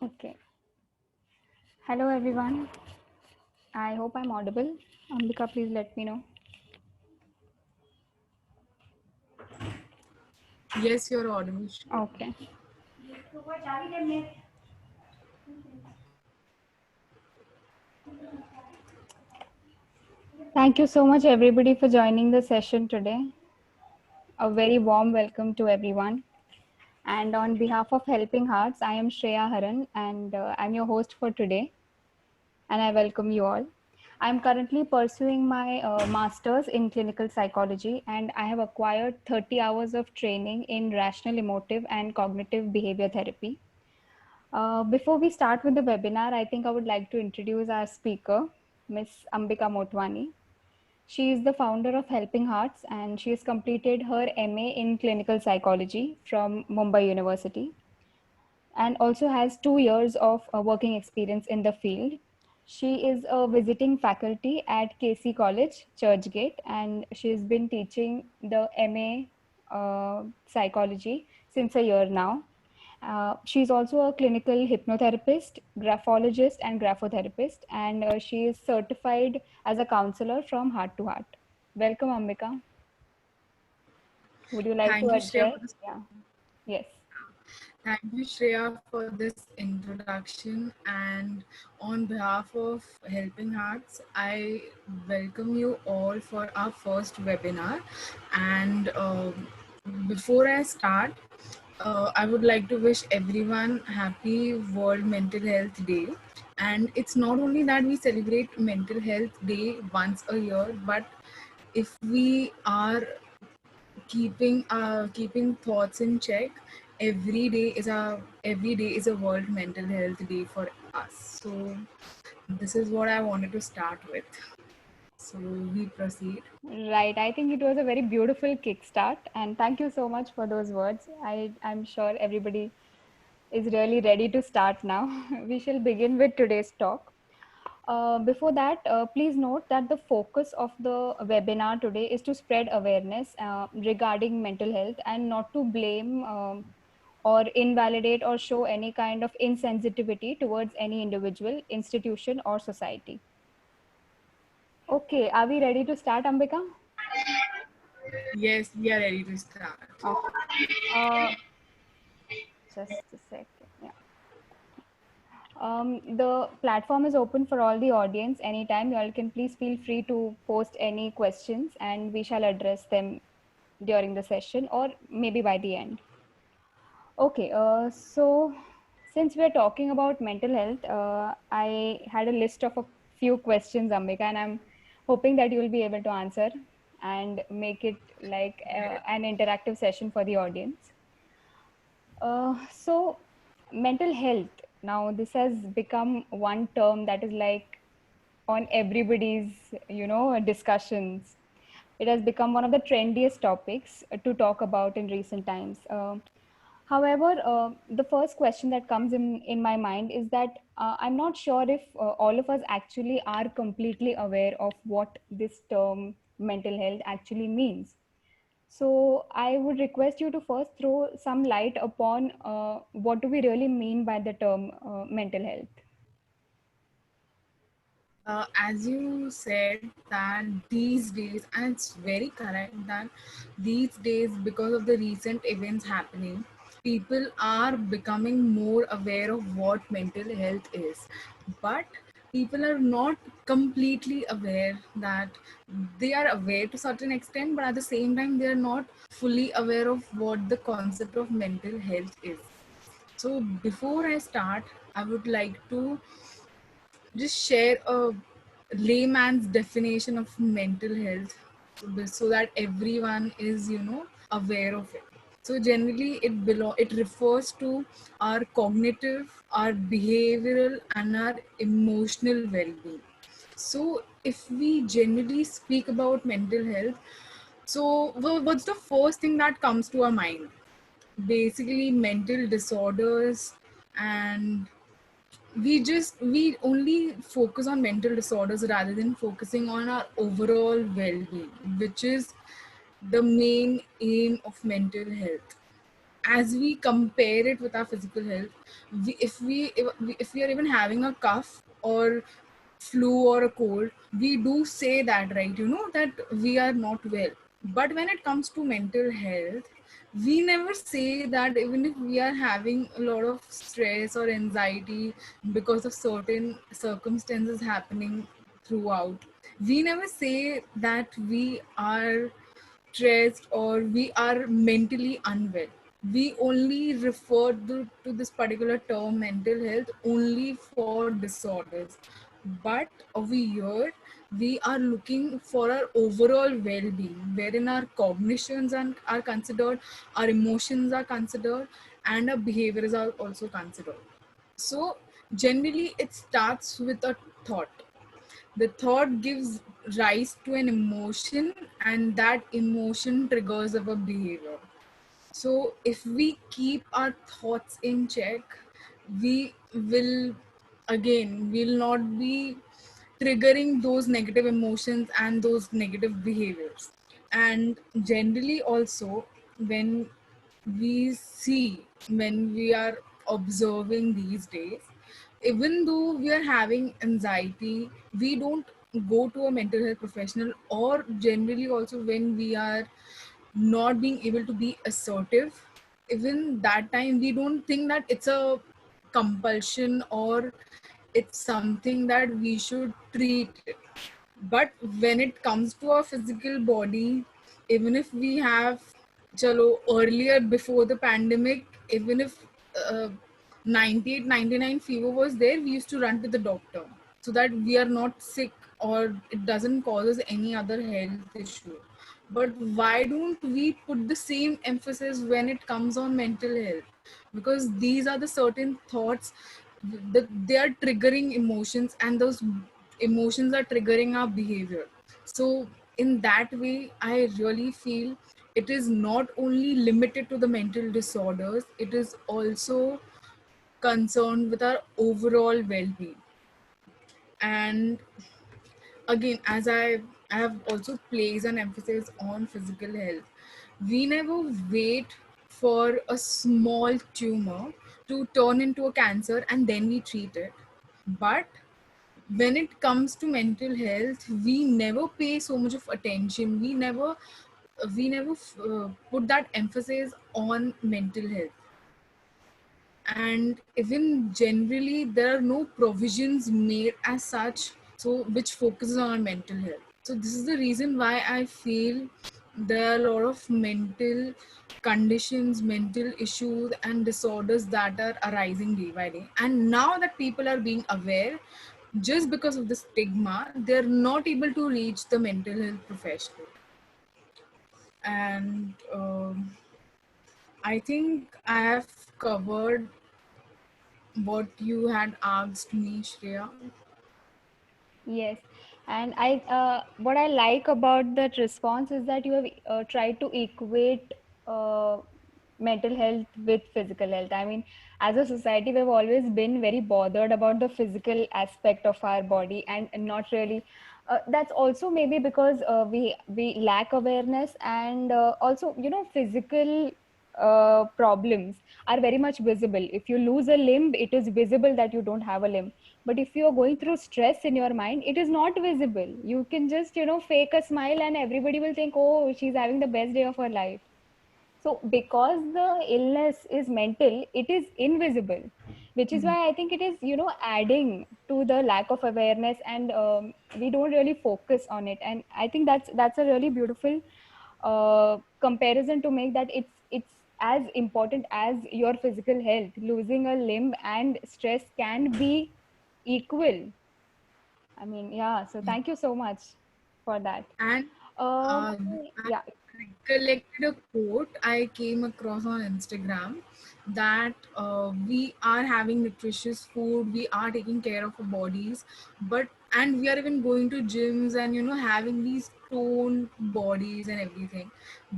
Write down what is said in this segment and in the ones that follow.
Okay. Hello, everyone. I hope I'm audible. Ambika, please let me know. Yes, you're audible. Okay. Thank you so much, everybody, for joining the session today. A very warm welcome to everyone. And on behalf of Helping Hearts, I am Shreya Haran, and I'm your host for today. And I welcome you all. I'm currently pursuing my master's in clinical psychology, and I have acquired 30 hours of training in rational emotive and cognitive behavior therapy. Before we start with the webinar, I think I would like to introduce our speaker, Ms. Ambika Motwani. She is the founder of Helping Hearts and she has completed her MA in clinical psychology from Mumbai University and also has 2 years of working experience in the field. She is a visiting faculty at KC College, Churchgate, and she's been teaching the MA psychology since a year now. She's also a clinical hypnotherapist, graphologist, and graphotherapist, and she is certified as a counselor from Heart to Heart. Welcome, Ambika. Would you like to Thank you, Shreya, address? for this. Yeah. Yes. Thank you, Shreya, for this introduction. And on behalf of Helping Hearts, I welcome you all for our first webinar. And before I start, I would like to wish everyone happy World Mental Health Day. And it's not only that we celebrate Mental Health Day once a year, but if we are keeping thoughts in check, every day is a World Mental Health Day for us. So this is what I wanted to start with. So we proceed. Right. I think it was a very beautiful kickstart, and thank you so much for those words. I'm sure everybody is really ready to start now. We shall begin with today's talk. Before that, please note that the focus of the webinar today is to spread awareness regarding mental health and not to blame or invalidate or show any kind of insensitivity towards any individual, institution, or society. Okay, are we ready to start, Ambika? Yes, we are ready to start. Okay. Uh, just a second. Yeah. The platform is open for all the audience anytime. You all can please feel free to post any questions and we shall address them during the session or maybe by the end. Okay, so since we're talking about mental health, I had a list of a few questions, Ambika, and I'm hoping that you will be able to answer and make it like an interactive session for the audience. So, mental health. Now, this has become one term that is like on everybody's, discussions. It has become one of the trendiest topics to talk about in recent times. However, the first question that comes in my mind is that I'm not sure if all of us actually are completely aware of what this term mental health actually means. So I would request you to first throw some light upon what do we really mean by the term mental health. As you said that these days, and it's very correct that these days, because of the recent events happening, people are becoming more aware of what mental health is. But people are not completely aware that they are aware to certain extent, but at the same time, they are not fully aware of what the concept of mental health is. So before I start, I would like to just share a layman's definition of mental health so that everyone is aware of it. So generally it refers to our cognitive, our behavioral, and our emotional well-being. So if we generally speak about mental health, so what's the first thing that comes to our mind? Basically mental disorders. And we only focus on mental disorders rather than focusing on our overall well-being, which is the main aim of mental health. as we compare it with our physical health, if we are even having a cough or flu or a cold, we do say that, right? You know that we are not well. But when it comes to mental health, we never say that even if we are having a lot of stress or anxiety because of certain circumstances happening throughout, we never say that we are stressed or we are mentally unwell. We only refer to this particular term mental health only for disorders. But over here, we are looking for our overall well being, wherein our cognitions are considered, our emotions are considered, and our behaviors are also considered. So, generally, it starts with a thought. The thought gives rise to an emotion, and that emotion triggers our behavior. So, if we keep our thoughts in check, we will will not be triggering those negative emotions and those negative behaviors. And generally, also, when when we are observing these days, even though we are having anxiety, we don't go to a mental health professional, or generally also when we are not being able to be assertive, even that time we don't think that it's a compulsion or it's something that we should treat it. But when it comes to our physical body, even if we have chalo earlier before the pandemic, even if uh, 98-99 fever was there, we used to run to the doctor so that we are not sick or it doesn't cause us any other health issue. But why don't we put the same emphasis when it comes on mental health? Because these are the certain thoughts that they are triggering emotions, and those emotions are triggering our behavior. So in that way, I really feel it is not only limited to the mental disorders, it is also concerned with our overall well-being. And again, as I have also placed an emphasis on physical health, we never wait for a small tumor to turn into a cancer and then we treat it. But when it comes to mental health, we never pay so much of attention. We never put that emphasis on mental health. And even generally there are no provisions made as such, so which focuses on mental health. So this is the reason why I feel there are a lot of mental conditions, mental issues and disorders that are arising day by day. And now that people are being aware, just because of the stigma, they're not able to reach the mental health professional. And I think I have covered what you had asked me, Shreya. Yes, and what I like about that response is that you have tried to equate mental health with physical health. I mean, as a society, we've always been very bothered about the physical aspect of our body, and not really. That's also maybe because we lack awareness, and also, physical problems are very much visible. If you lose a limb, it is visible that you don't have a limb. But if you're going through stress in your mind, it is not visible. You can just, fake a smile and everybody will think, oh, she's having the best day of her life. So because the illness is mental, it is invisible, which is why I think it is, adding to the lack of awareness, and we don't really focus on it. And I think that's a really beautiful comparison to make, that it's as important as your physical health. Losing a limb and stress can be equal. I mean, yeah. So thank you so much for that. And Um, I yeah. recollected a quote I came across on Instagram that we are having nutritious food, we are taking care of our bodies, but and we are even going to gyms and having these toned bodies and everything.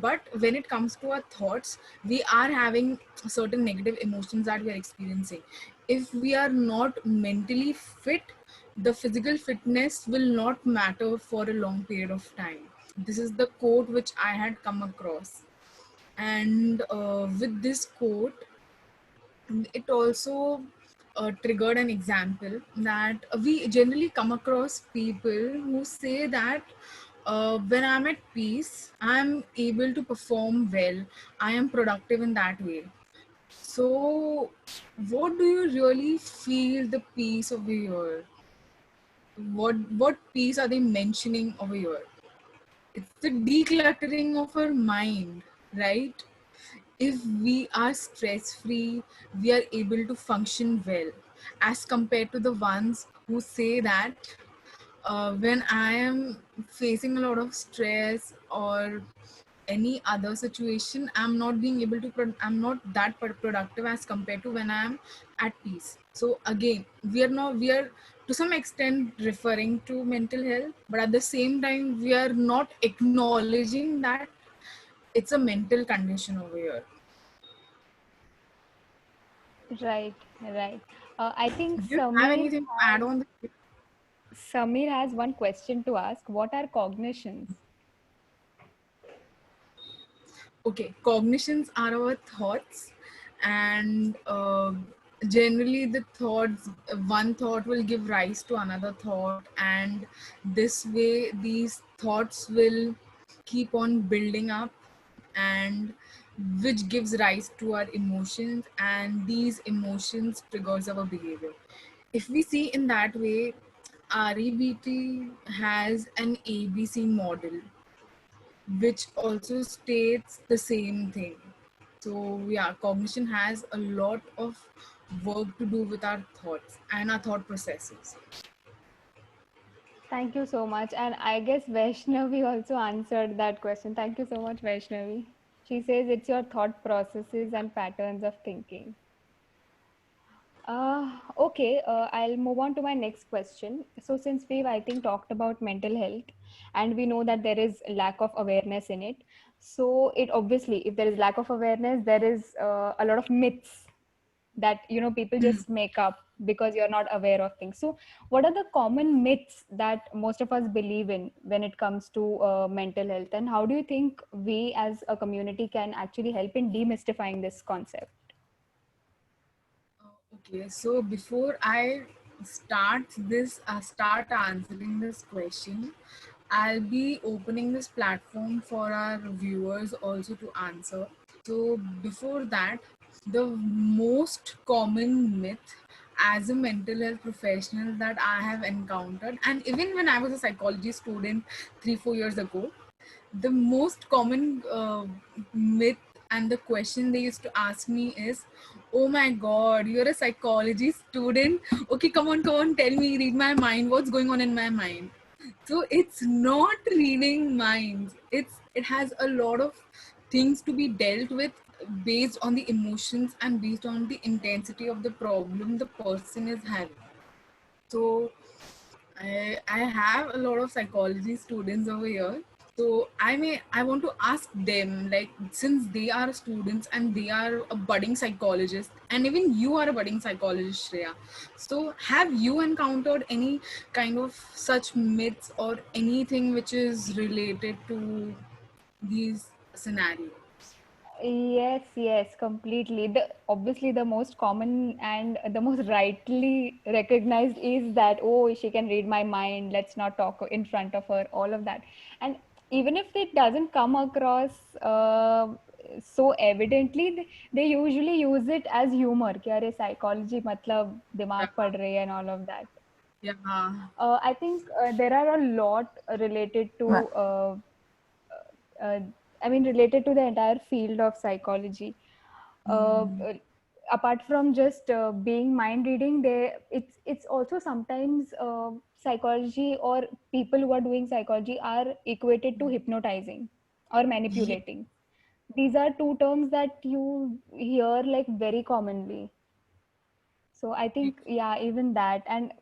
But when it comes to our thoughts, we are having certain negative emotions that we are experiencing. If we are not mentally fit, the physical fitness will not matter for a long period of time. This is the quote which I had come across. And with this quote, it also triggered an example that we generally come across people who say that when I'm at peace, I'm able to perform well, I am productive in that way. So, what do you really feel the peace over here? What peace are they mentioning over here? It's the decluttering of our mind, right? If we are stress free, we are able to function well, as compared to the ones who say that when I am facing a lot of stress or any other situation, I'm not being able to I'm not that productive as compared to when I am at peace. So again, we are to some extent referring to mental health, but at the same time we are not acknowledging that it's a mental condition over here. Right, right. I think Do you have Samir anything to add on? Has one question to ask. What are cognitions? Okay, cognitions are our thoughts, and generally the thoughts, one thought will give rise to another thought, and this way these thoughts will keep on building up, and which gives rise to our emotions, and these emotions triggers our behavior. If we see in that way, REBT has an ABC model which also states the same thing. So, yeah, cognition has a lot of work to do with our thoughts and our thought processes. Thank you so much. And I guess Vaishnavi also answered that question. Thank you so much, Vaishnavi. She says it's your thought processes and patterns of thinking. Okay, I'll move on to my next question. So, since we've, I think, talked about mental health and we know that there is lack of awareness in it. So, it obviously, if there is lack of awareness, there is a lot of myths that, people just make up because you're not aware of things. So, what are the common myths that most of us believe in when it comes to mental health? And how do you think we as a community can actually help in demystifying this concept? Okay, so before I start answering this question, I'll be opening this platform for our viewers also to answer. So before that, the most common myth as a mental health professional that I have encountered, and even when I was a psychology student 3 4 years ago, the most common myth and the question they used to ask me is, oh my god, you're a psychology student, okay, come on, tell me, read my mind, what's going on in my mind. So it's not reading minds, it has a lot of things to be dealt with based on the emotions and based on the intensity of the problem the person is having. So I have a lot of psychology students over here. So I want to ask them, like, since they are students and they are a budding psychologist, and even you are a budding psychologist, Shreya. So have you encountered any kind of such myths or anything which is related to these scenarios? Yes, yes, completely. Obviously the most common and the most rightly recognized is that, oh, she can read my mind, let's not talk in front of her, all of that. And even if it doesn't come across so evidently, they usually use it as humor. कि अरे psychology मतलब दिमाग Yeah, पढ़ रही है and all of that. yeah. I think there are a lot related to uh, I mean, related to the entire field of psychology. Uh, Hmm. uh, Apart from just being mind reading, it's also sometimes psychology or people who are doing psychology are equated to hypnotizing or Yeah. manipulating. These are two terms that you hear like very commonly. So I think, yeah, even that. And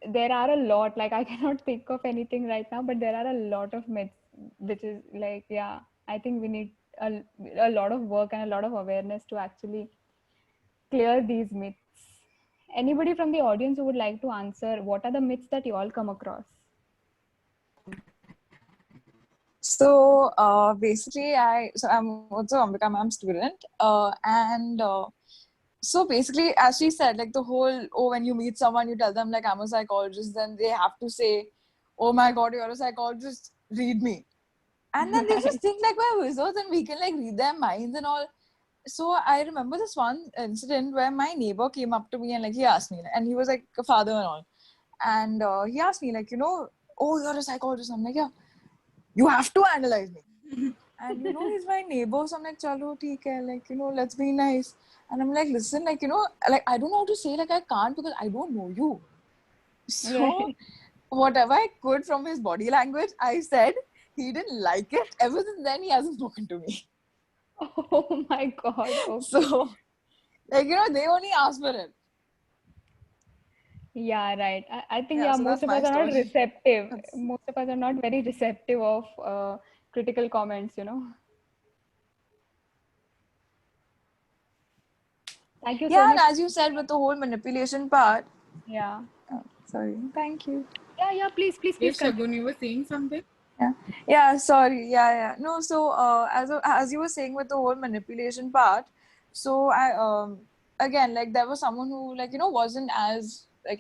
there are a lot, like I cannot think of anything right now, but there are a lot of myths, which is like, yeah, I think we need a lot of work and a lot of awareness to actually clear these myths. Anybody from the audience who would like to answer, what are the myths that you all come across? So basically, I'm also Ambika ma'am student, and so basically, as she said, like the whole when you meet someone, you tell them like I'm a psychologist, then they have to say, "Oh my God, you're a psychologist. Read me." And then they just think like we're wizards and we can like read their minds and all. So I remember this one incident where my neighbor came up to me and like he asked me, and he was like a father and all, and he asked me like, "Oh, you're a psychologist." I'm like, "Yeah, you have to analyze me." And he's my neighbor, so I'm like, "Chalo, theek hai, like let's be nice." And I'm like, "Listen, like like I don't know how to say like I can't because I don't know you." So Right. whatever I could from his body language, I said. He didn't like it. Ever since then, he hasn't spoken to me. Oh my God. Okay. So, like, they only ask for it. Yeah, right. I think, Yeah, yeah, so most that's of my us are not story. receptive. That's, Most of us are not very receptive of critical comments, Thank you so yeah, and much. as you said with the whole manipulation part, Yeah. sorry, thank you. Yeah, please Yes, continue. Shagun, you were saying something? Yeah, sorry, yeah. No, so as you were saying with the whole manipulation part, so I again like there was someone who like wasn't as like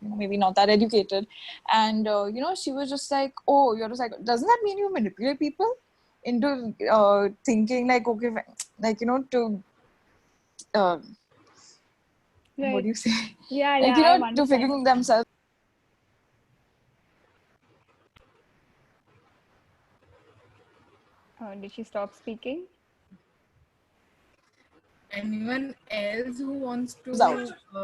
maybe not that educated, and she was just like, "Oh, you're a psycho. Doesn't that mean you manipulate people into thinking like okay, like to uh, what Right. do you say, Yeah, like yeah, I'm to understanding. figuring themselves." Did she stop speaking? Anyone else who wants Out. to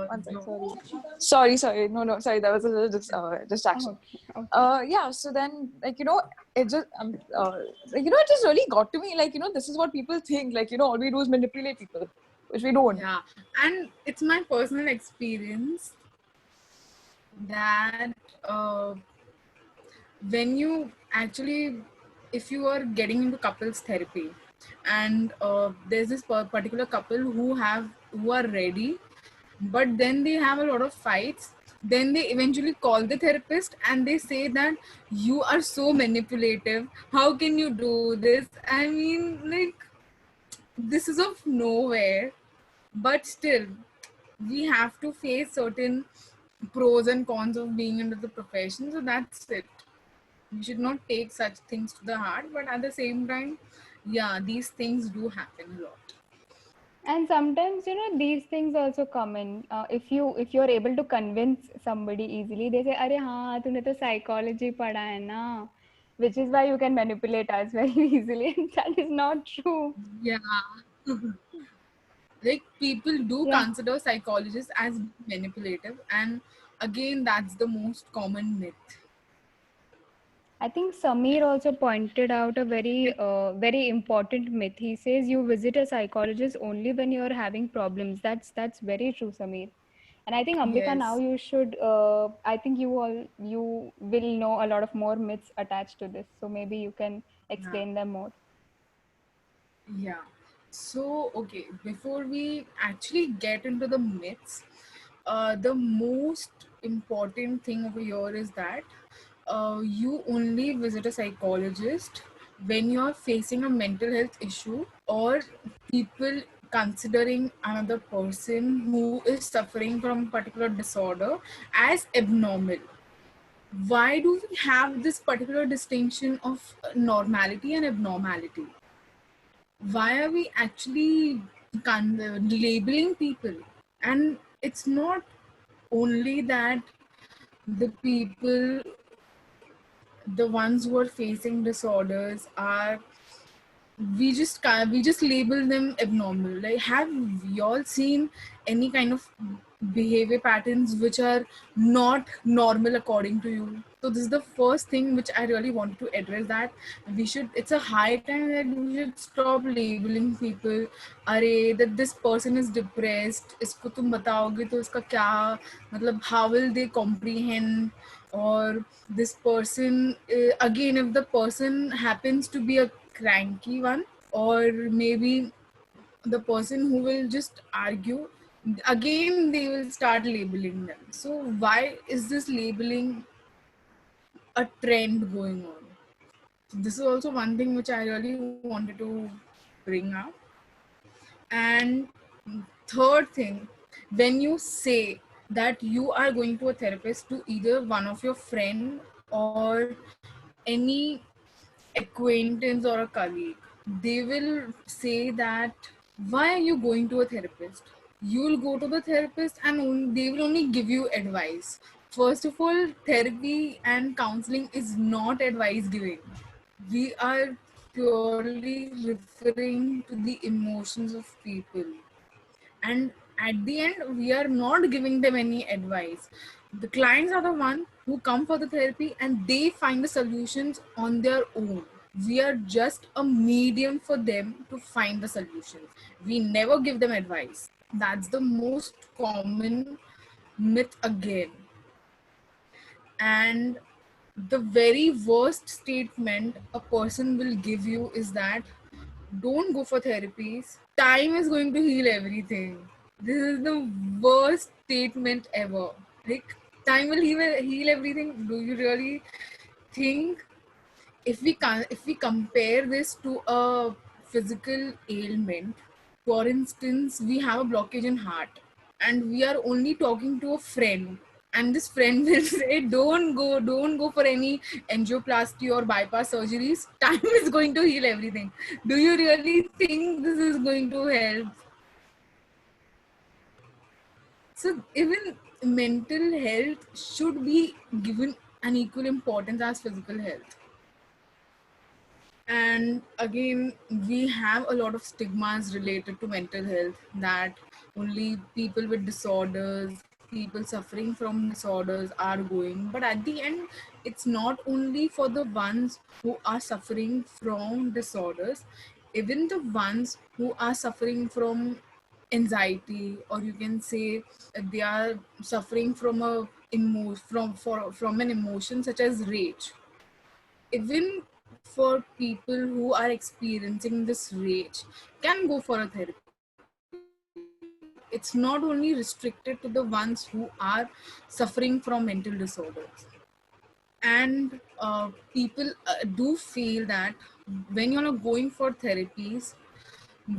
One sec, join? sorry. No, sorry. That was a little distraction. Oh, okay. Yeah. So then, like it just like it just really got to me. Like this is what people think. Like all we do is manipulate people, which we don't. Yeah, and it's my personal experience that when you actually, if you are getting into couples therapy, and there's this particular couple who are ready, but then they have a lot of fights, then they eventually call the therapist and they say that you are so manipulative, how can you do this? I mean, like, this is of nowhere, but still we have to face certain pros and cons of being into the profession, so that's it. We should not take such things to the heart, but at the same time, yeah, these things do happen a lot. And sometimes, these things also come in. If you're able to convince somebody easily, they say, "अरे हाँ, तूने तो psychology पढ़ा है ना," which is why you can manipulate us very easily, and that is not true. Yeah, like people do Yeah. consider psychologists as manipulative, and again, that's the most common myth. I think Samir also pointed out a very important myth. He says you visit a psychologist only when you're having problems. That's very true, Samir. And I think Ambika, now Yes. you should. I think you will know a lot of more myths attached to this. So maybe you can Yeah. explain them more. Yeah. So, okay, before we actually get into the myths, the most important thing over here is that you only visit a psychologist when you're facing a mental health issue, or people considering another person who is suffering from a particular disorder as abnormal. Why do we have this particular distinction of normality and abnormality? Why are we actually labeling people? And it's not only that the people, the ones who are facing disorders, are, we just label them abnormal. Like, have you all seen any kind of behavior patterns which are not normal according to you? So this is the first thing which I really want to address, that we should, it's a high time that we should stop labeling people. अरे, that this person is depressed, इसको तुम बताओगे तो इसका क्या मतलब, how will they comprehend? Or this person, again, if the person happens to be a cranky one, or maybe the person who will just argue, again they will start labeling them. So why is this labeling a trend going on? This is also one thing which I really wanted to bring up. And third thing, when you say that you are going to a therapist, to either one of your friend or any acquaintance or a colleague, they will say that why are you going to a therapist? You will go to the therapist and they will only give you advice. First of all, therapy and counseling is not advice giving. We are purely referring to the emotions of people, and at the end we are not giving them any advice. The clients are the one who come for the therapy and they find the solutions on their own. We are just a medium for them to find the solutions. We never give them advice. That's the most common myth again. And the very worst statement a person will give you is that don't go for therapies. Time is going to heal everything. This is the worst statement ever. Like, time will heal everything. Do you really think, if we compare this to a physical ailment, for instance, we have a blockage in heart and we are only talking to a friend, and this friend will say don't go for any angioplasty or bypass surgeries. Time is going to heal everything. Do you really think this is going to help? So even mental health should be given an equal importance as physical health. And again, we have a lot of stigmas related to mental health, that only people with disorders, people suffering from disorders are going. But at the end, it's not only for the ones who are suffering from disorders, even the ones who are suffering from anxiety, or you can say they are suffering from from an emotion such as rage. Even for people who are experiencing this rage can go for a therapy. It's not only restricted to the ones who are suffering from mental disorders. And people do feel that when you're going for therapies,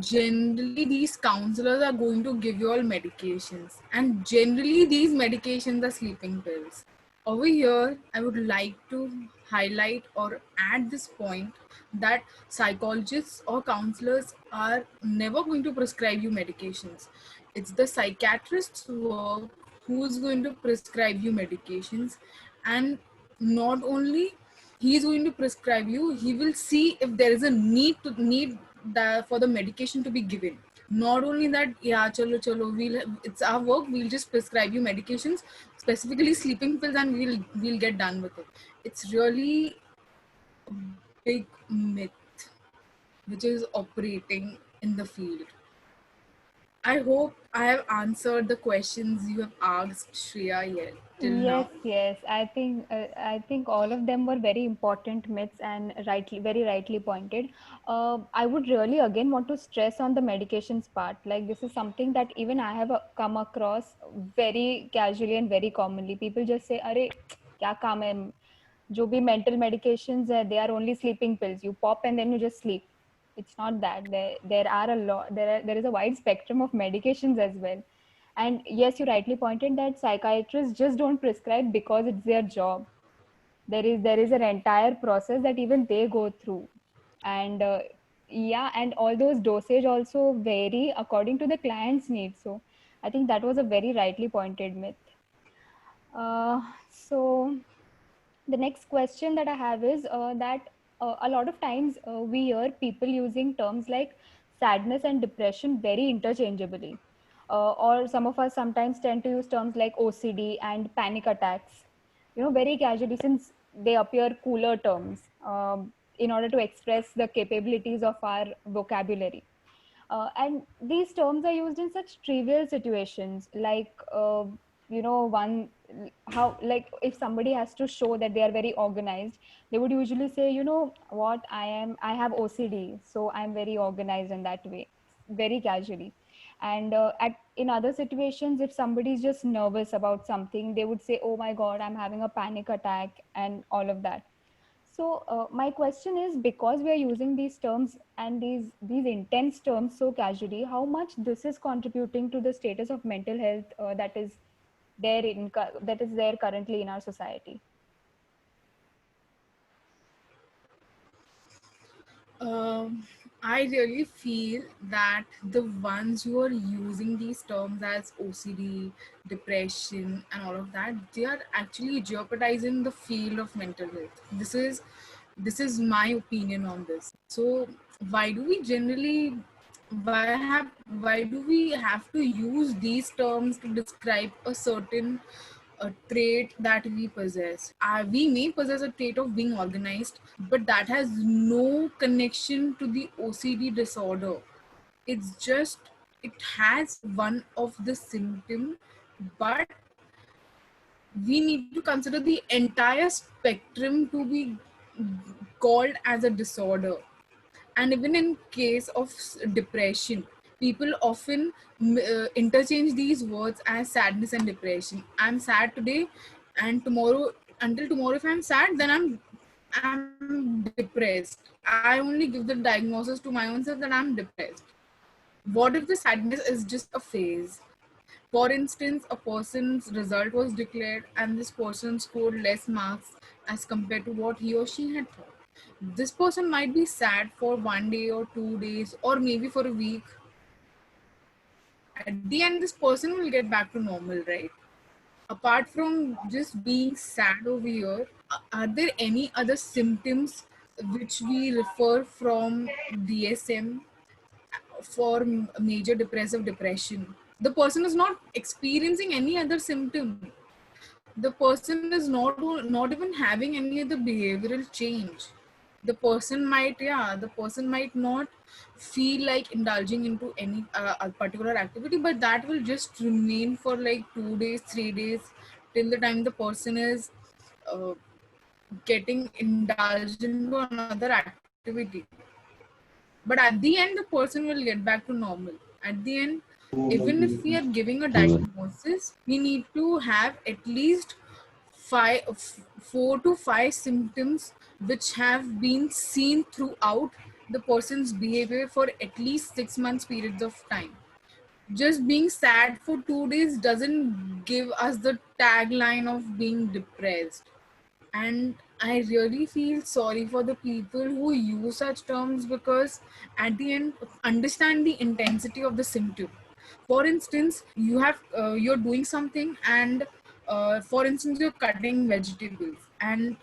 generally these counselors are going to give you all medications, and generally these medications are sleeping pills. Over here, I would like to highlight or add this point that psychologists or counselors are never going to prescribe you medications. It's the psychiatrist's work who is going to prescribe you medications. And not only he is going to prescribe you, he will see if there is a need for the medication to be given. Not only that, yeah, chalo, it's our work, we'll just prescribe you medications, specifically sleeping pills, and we'll get done with it. It's really a big myth which is operating in the field. I hope I have answered the questions you have asked, Shreya, yet till Yes, now. yes. I think all of them were very important myths and very rightly pointed. I would really again want to stress on the medications part. Like this is something that even I have come across very casually and very commonly. People just say, "अरे क्या काम है? जो भी mental medications है, they are only sleeping pills. You pop and then you just sleep." It's not that. There are a lot. There is a wide spectrum of medications as well. And yes, you rightly pointed that psychiatrists just don't prescribe because it's their job. There is an entire process that even they go through. And yeah, and all those dosage also vary according to the client's needs. So I think that was a very rightly pointed myth. So the next question that I have is that a lot of times we hear people using terms like sadness and depression very interchangeably. Or some of us sometimes tend to use terms like OCD and panic attacks, very casually, since they appear cooler terms in order to express the capabilities of our vocabulary. And these terms are used in such trivial situations, like one how, like if somebody has to show that they are very organized, they would usually say, what, I have OCD, so I'm very organized in that way, very casually. And at in other situations, if somebody is just nervous about something, they would say, oh my god, I'm having a panic attack, and all of that. So my question is, because we are using these terms and these intense terms so casually, how much this is contributing to the status of mental health that is there currently in our society? Um, I really feel that the ones who are using these terms as OCD, depression, and all of that, they are actually jeopardizing the field of mental health. This is my opinion on this. So why do we generally why do we have to use these terms to describe a certain trait that we possess? We may possess a trait of being organized, but that has no connection to the OCD disorder. It's just it has one of the symptom, but we need to consider the entire spectrum to be called as a disorder. And even in case of depression, people often interchange these words as sadness and depression. I'm sad today, and tomorrow, until tomorrow, if I'm sad, then I'm depressed. I only give the diagnosis to my own self that I'm depressed. What if the sadness is just a phase? For instance, a person's result was declared and this person scored less marks as compared to what he or she had thought. This person might be sad for 1 day or 2 days or maybe for a week. At the end, this person will get back to normal, right? Apart from just being sad over here, are there any other symptoms which we refer from DSM for major depressive depression? The person is not experiencing any other symptom. The person is not even having any other behavioral change. The person might not feel like indulging into any a particular activity, but that will just remain for like 2 days, 3 days, till the time the person is uh, getting indulged into another activity. But at the end, the person will get back to normal. At the end, even if we are giving a diagnosis, we need to have at least 4 to 5 symptoms which have been seen throughout the person's behavior for at least 6 months periods of time. Just being sad for 2 days doesn't give us the tagline of being depressed. And I really feel sorry for the people who use such terms, because at the end, understand the intensity of the symptom. For instance, you're doing something, and for instance, you're cutting vegetables, and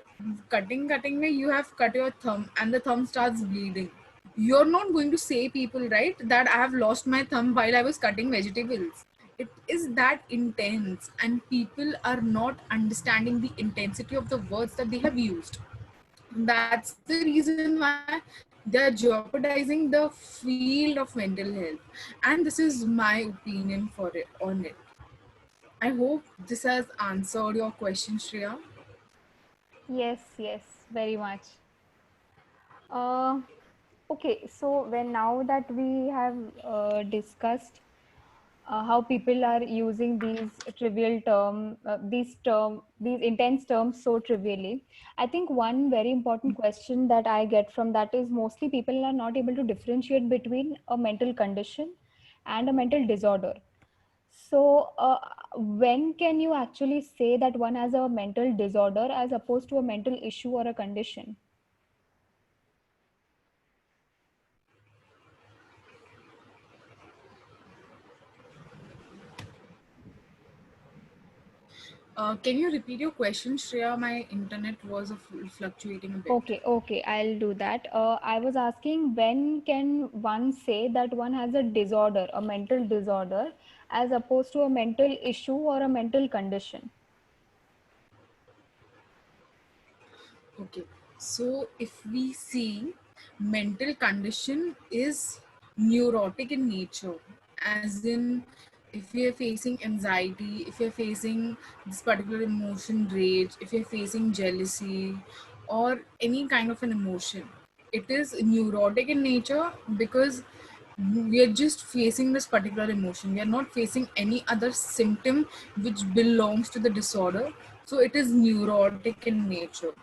cutting way you have cut your thumb and the thumb starts bleeding. You're not going to say people, right, that I have lost my thumb while I was cutting vegetables. It is that intense, and people are not understanding the intensity of the words that they have used. That's the reason why they're jeopardizing the field of mental health. And this is my opinion for it on it. I hope this has answered your question, Shreya. Yes, yes, very much. Uh, okay, so when now that we have discussed how people are using these intense terms so trivially, I think one very important question that I get from that is, mostly people are not able to differentiate between a mental condition and a mental disorder. So when can you actually say that one has a mental disorder as opposed to a mental issue or a condition? Can you repeat your question, Shreya? My internet was fluctuating a bit. Okay, okay, I'll do that. I was asking, when can one say that one has a disorder, a mental disorder, as opposed to a mental issue or a mental condition? Okay, so if we see, mental condition is neurotic in nature, as in, if we are facing anxiety, if you're facing this particular emotion, rage, if you're facing jealousy, or any kind of an emotion, it is neurotic in nature because we are just facing this particular emotion. We are not facing any other symptom which belongs to the disorder. So it is neurotic in nature.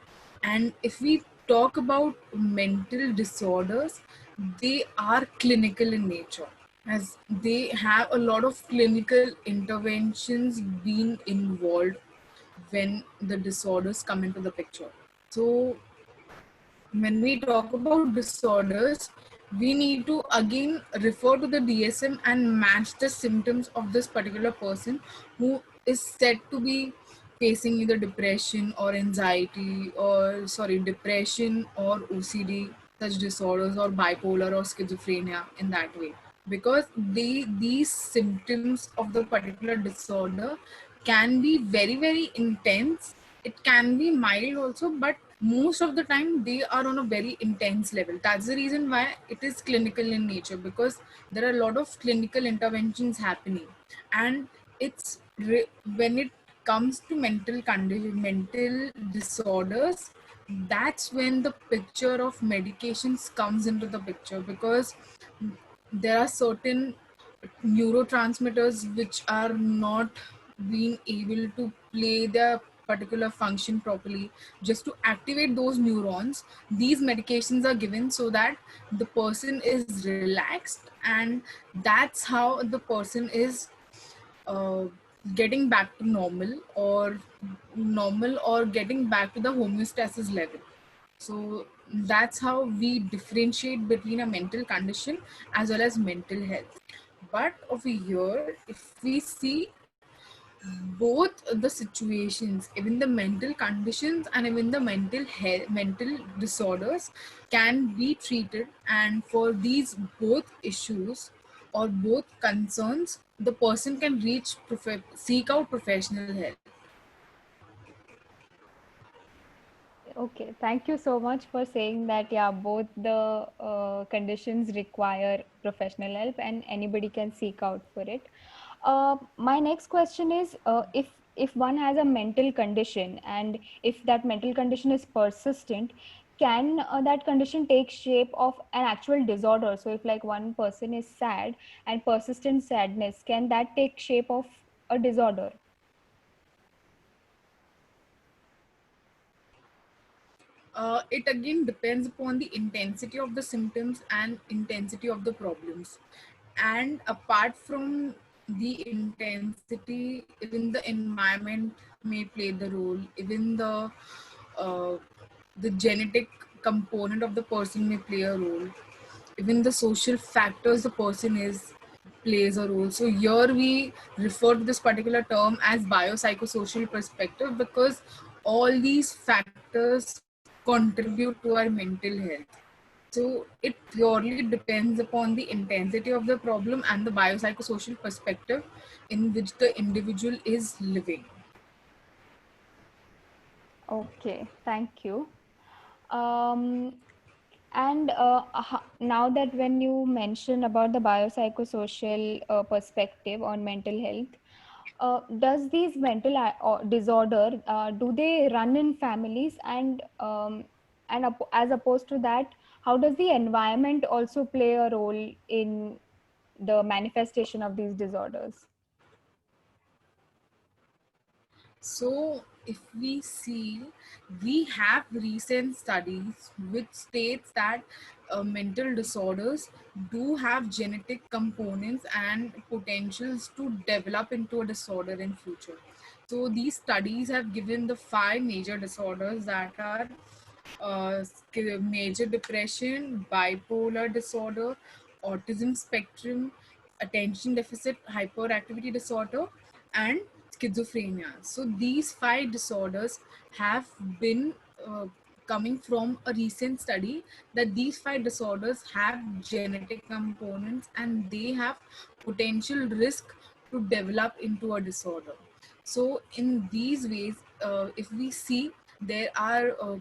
And if we talk about mental disorders, they are clinical in nature, as they have a lot of clinical interventions being involved when the disorders come into the picture. So when we talk about disorders, we need to again refer to the DSM and match the symptoms of this particular person who is said to be facing either depression or anxiety, or sorry, depression or OCD, such disorders, or bipolar or schizophrenia, in that way, because these symptoms of the particular disorder can be very very intense. It can be mild also, but most of the time they are on a very intense level. That's the reason why it is clinical in nature, because there are a lot of clinical interventions happening. And when it comes to mental disorders, that's when the picture of medications comes into the picture, because there are certain neurotransmitters which are not being able to play their particular function properly. Just to activate those neurons, these medications are given so that the person is relaxed, and that's how the person is uh, getting back to normal or getting back to the homeostasis level. So that's how we differentiate between a mental condition as well as mental health. But over here, if we see both the situations, even the mental conditions and even the mental disorders can be treated, and for these both issues or both concerns, the person can seek out professional help. Okay, thank you so much for saying that. Yeah, both the conditions require professional help, and anybody can seek out for it. My next question is, if one has a mental condition, and if that mental condition is persistent, can that condition take shape of an actual disorder? So, if like one person is sad and persistent sadness, can that take shape of a disorder? It again depends upon the intensity of the symptoms and intensity of the problems. And apart from the intensity, even the environment may play the role, even uh, the genetic component of the person may play a role, even the social factors the person is plays a role. So here we refer to this particular term as biopsychosocial perspective, because all these factors contribute to our mental health. So it purely depends upon the intensity of the problem and the biopsychosocial perspective in which the individual is living. Okay, thank you. Um, and now that when you mention about the biopsychosocial perspective on mental health, does these mental or disorder, do they run in families? And as opposed to that, how does the environment also play a role in the manifestation of these disorders? So, if we see, we have recent studies which states that mental disorders do have genetic components and potentials to develop into a disorder in future. So, these studies have given the five major disorders that are major depression, bipolar disorder, autism spectrum, attention deficit hyperactivity disorder, and schizophrenia. So these five disorders have been coming from a recent study, that these five disorders have genetic components and they have potential risk to develop into a disorder. So in these ways, if we see, there are uh,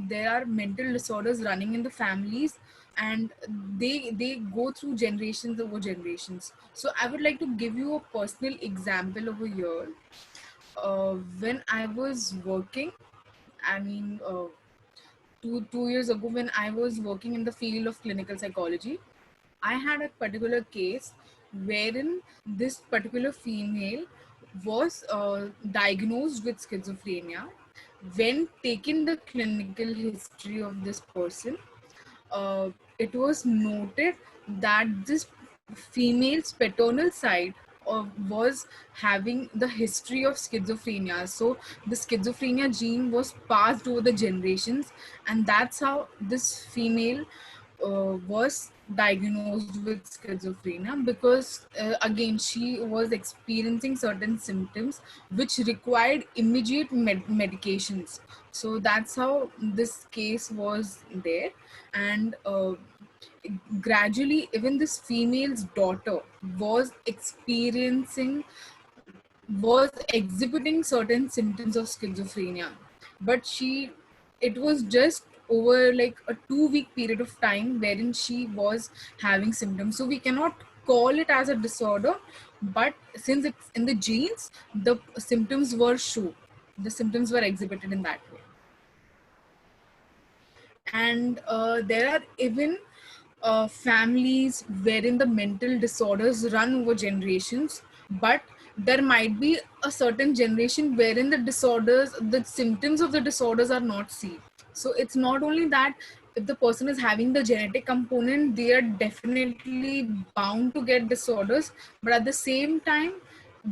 there are mental disorders running in the families, and they go through generations over generations. So I would like to give you a personal example over here. When I was working, I mean, 2 years ago, when I was working in the field of clinical psychology, I had a particular case wherein this particular female was diagnosed with schizophrenia, when taking the clinical history of this person, it was noted that this female's paternal side was having the history of schizophrenia. So the schizophrenia gene was passed over the generations, and that's how this female was diagnosed with schizophrenia, because again she was experiencing certain symptoms which required immediate medications. So that's how this case was there. And gradually even this female's daughter was exhibiting certain symptoms of schizophrenia, but it was just over like a 2 week period of time wherein she was having symptoms. So we cannot call it as a disorder, but since it's in the genes, the symptoms were exhibited in that way. And there are even families wherein the mental disorders run over generations, but there might be a certain generation wherein the symptoms of the disorders are not seen. So it's not only that if the person is having the genetic component, they are definitely bound to get disorders, but at the same time,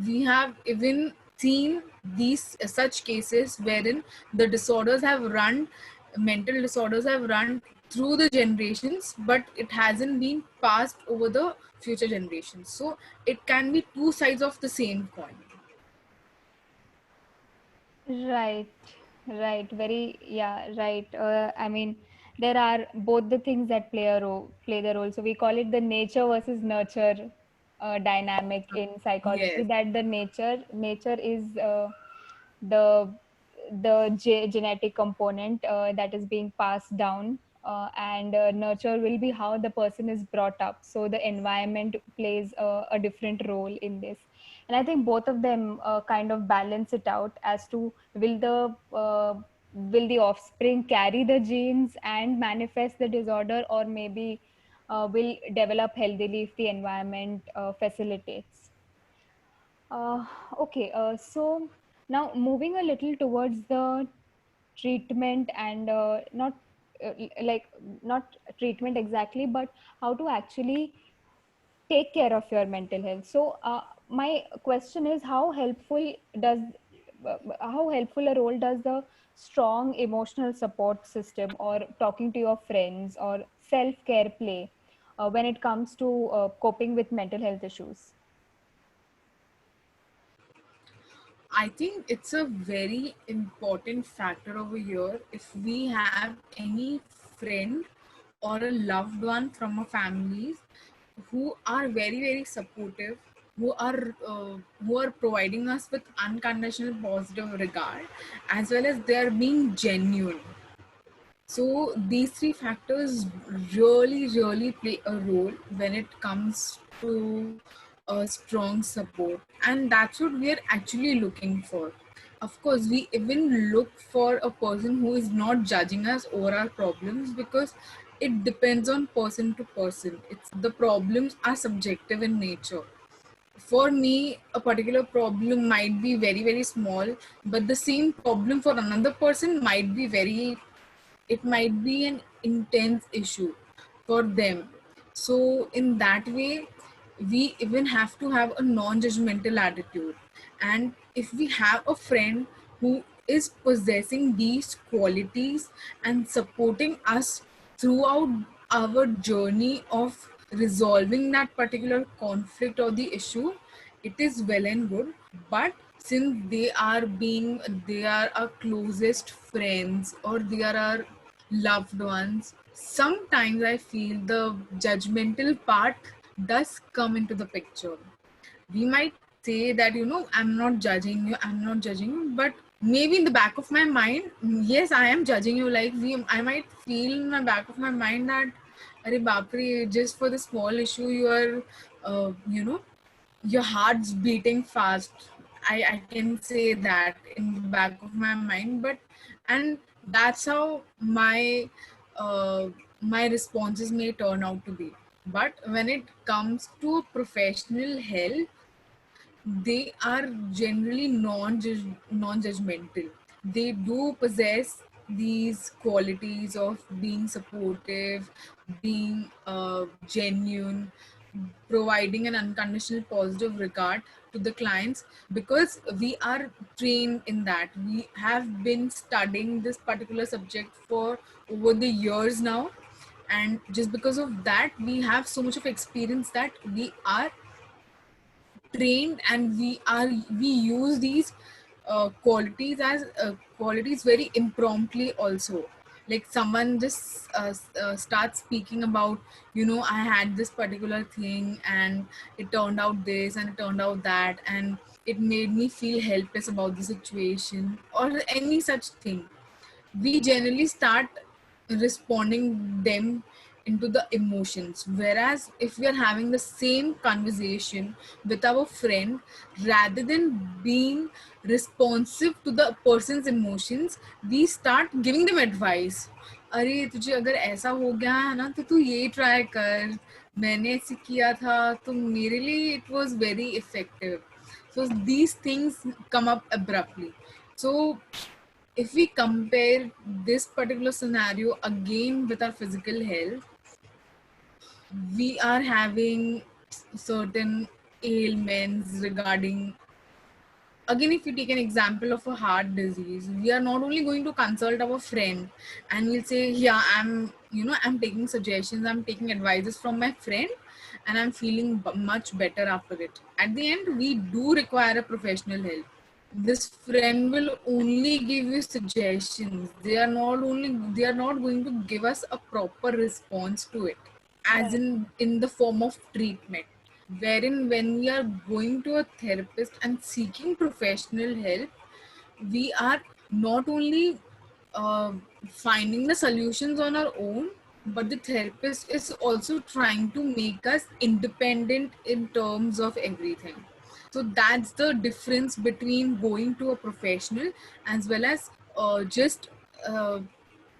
we have even seen these such cases wherein the disorders have run mental disorders have run through the generations, but it hasn't been passed over the future generations. So it can be two sides of the same coin. Right, right. Very, yeah, right. I mean, there are both the things that play the role. So we call it the nature versus nurture dynamic in psychology. Yes. That the nature is the genetic component that is being passed down, and nurture will be how the person is brought up. So the environment plays a different role in this, and I think both of them kind of balance it out as to will the offspring carry the genes and manifest the disorder, or maybe will develop healthily if the environment facilitates. uh, okay, so now moving a little towards the treatment, and like not treatment exactly, but how to actually take care of your mental health. So my question is, does how helpful a role does the strong emotional support system, or talking to your friends, or self care play when it comes to coping with mental health issues? I think it's a very important factor over here. If we have any friend or a loved one from our families who are very very supportive, who are providing us with unconditional positive regard, as well as they are being genuine. So these three factors really play a role when it comes to a strong support, and that's what we are actually looking for. Of course, we even look for a person who is not judging us over our problems, because it depends on person to person. It's the problems are subjective in nature. For me, a particular problem might be very very small, but the same problem for another person might be very it might be an intense issue for them. So, in that way, we even have to have a non judgmental attitude. And if we have a friend who is possessing these qualities and supporting us throughout our journey of resolving that particular conflict or the issue, it is well and good. But since they are our closest friends, or they are our loved ones, sometimes I feel the judgmental part does come into the picture. We might say that, I'm not judging you, but maybe in the back of my mind, yes, I am judging you. Like, I might feel in my back of my mind that, Are Bapri, just for the small issue, your heart's beating fast. I can say that in the back of my mind, and that's how my responses may turn out to be. But when it comes to professional health, they are generally non-judgmental. they do possess these qualities of being supportive, being genuine, providing an unconditional positive regard to the clients, because we are trained in that. We have been studying this particular subject for over the years now, and just because of that we have so much of experience that we are trained, and we use these qualities as qualities very impromptu also. Like someone just starts speaking about, I had this particular thing and it turned out this and it turned out that, and it made me feel helpless about the situation or any such thing. We generally start responding them into the emotions, whereas if we are having the same conversation with our friend, rather than being responsive to the person's emotions, we start giving them advice. अरे तुझे अगर ऐसा हो गया है ना तो तू ये ट्राई कर, मैंने ऐसे किया था तो मेरे लिए it was very effective. So these things come up abruptly. So if we compare this particular scenario again with our physical health, we are having certain ailments regarding, again, if you take an example of a heart disease, we are not only going to consult our friend and we'll say, yeah, I'm taking suggestions, I'm taking advices from my friend, and I'm feeling much better after it. At the end, we do require a professional help. This friend will only give you suggestions. They are not going to give us a proper response to it, as Right. in the form of treatment. Wherein when we are going to a therapist and seeking professional help, we are not only uh, finding the solutions on our own, but the therapist is also trying to make us independent in terms of everything. So that's the difference between going to a professional as well as just uh,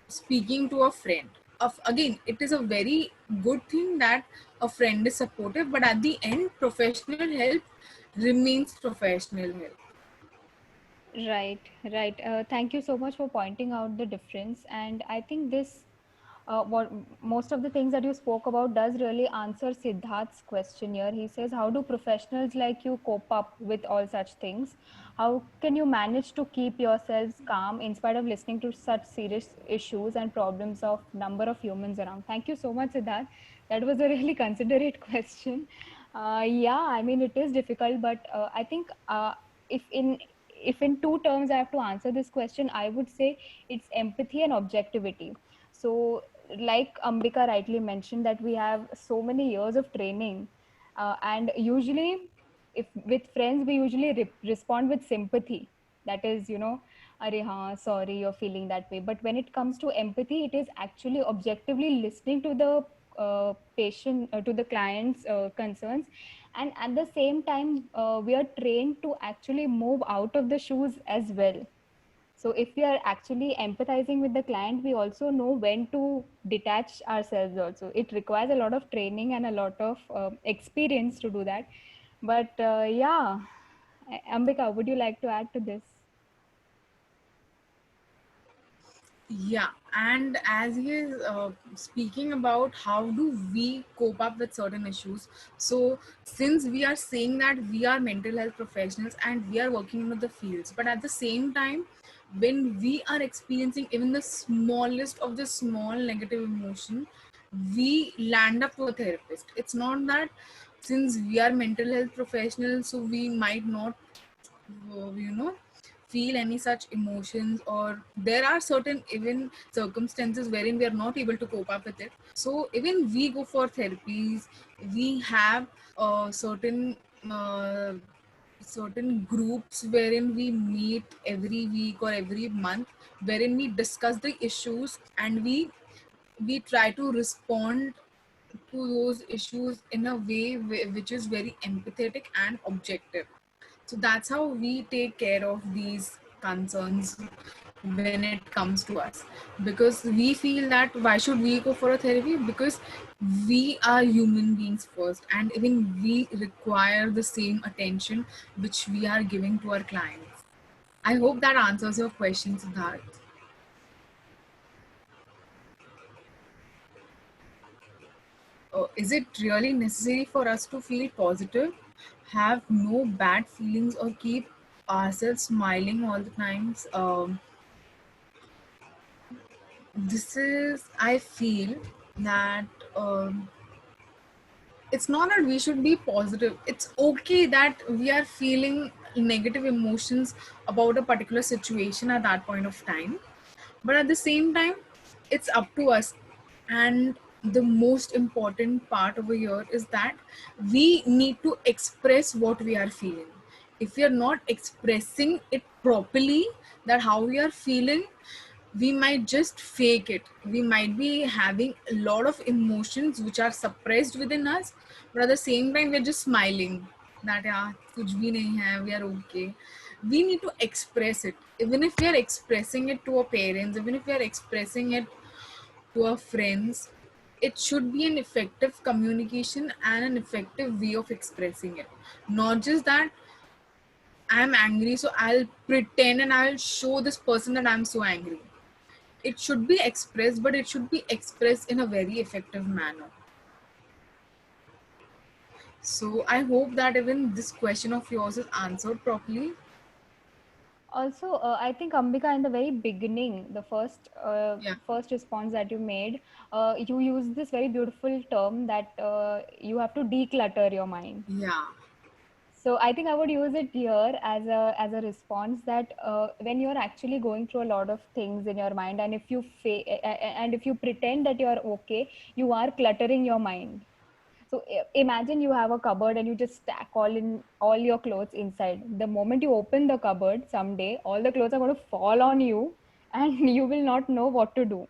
speaking to a friend. Of again, it is a very good thing that a friend is supportive, but at the end, professional help remains professional help. Right, right. Thank you so much for pointing out the difference. And I think this, what most of the things that you spoke about does really answer Siddharth's question here. He says, how do professionals like you cope up with all such things? How can you manage to keep yourselves calm in spite of listening to such serious issues and problems of number of humans around? Thank you so much, Siddharth. That was a really considerate question. Yeah, I mean, it is difficult, but I think if in if in two terms I have to answer this question, I would say it's empathy and objectivity. So, like Ambika rightly mentioned, that we have so many years of training, and usually, if with friends, we usually respond with sympathy. That is, Arey haan, sorry, you're feeling that way. But when it comes to empathy, it is actually objectively listening to the patient, to the client's concerns, and at the same time we are trained to actually move out of the shoes as well. So if we are actually empathizing with the client, we also know when to detach ourselves also. It requires a lot of training and a lot of experience to do that. But yeah, Ambika, would you like to add to this? Yeah, and as he is speaking about how do we cope up with certain issues, so since we are saying that we are mental health professionals and we are working in the fields, but at the same time, when we are experiencing even the smallest of the small negative emotion, we land up to a therapist. It's not that since we are mental health professionals, so we might not you know feel any such emotions, or there are certain even circumstances wherein we are not able to cope up with it, so even we go for therapies. We have certain groups wherein we meet every week or every month, wherein we discuss the issues, and we try to respond to those issues in a way which is very empathetic and objective. So that's how we take care of these concerns when it comes to us. Because we feel that why should we go for a therapy? Because we are human beings first, and even we require the same attention which we are giving to our clients. I hope that answers your question, Siddharth. Is it really necessary for us to feel positive, have no bad feelings, or keep ourselves smiling all the times? I feel that it's not that we should be positive. It's okay that we are feeling negative emotions about a particular situation at that point of time, but at the same time, it's up to us. And the most important part over here is that we need to express what we are feeling. If we are not expressing it properly, that how we are feeling, we might just fake it. We might be having a lot of emotions which are suppressed within us, but at the same time we're just smiling that yeah, kuch bhi nahi hai, we are okay. We need to express it. Even if we are expressing it to our parents, even if we are expressing it to our friends, it should be an effective communication and an effective way of expressing it. Not just that I'm angry, so I'll pretend and I'll show this person that I'm so angry. It should be expressed, but it should be expressed in a very effective manner. So I hope that even this question of yours is answered properly. Also, I think Ambika, in the very beginning, the Yeah, first response that you made, you used this very beautiful term that you have to declutter your mind. yeah, So I think I would use it here as a response that when you're actually going through a lot of things in your mind, and and if you pretend that you're okay, you are cluttering your mind. So imagine you have a cupboard and you just stack all your clothes inside. The moment you open the cupboard someday, all the clothes are going to fall on you, and you will not know what to do.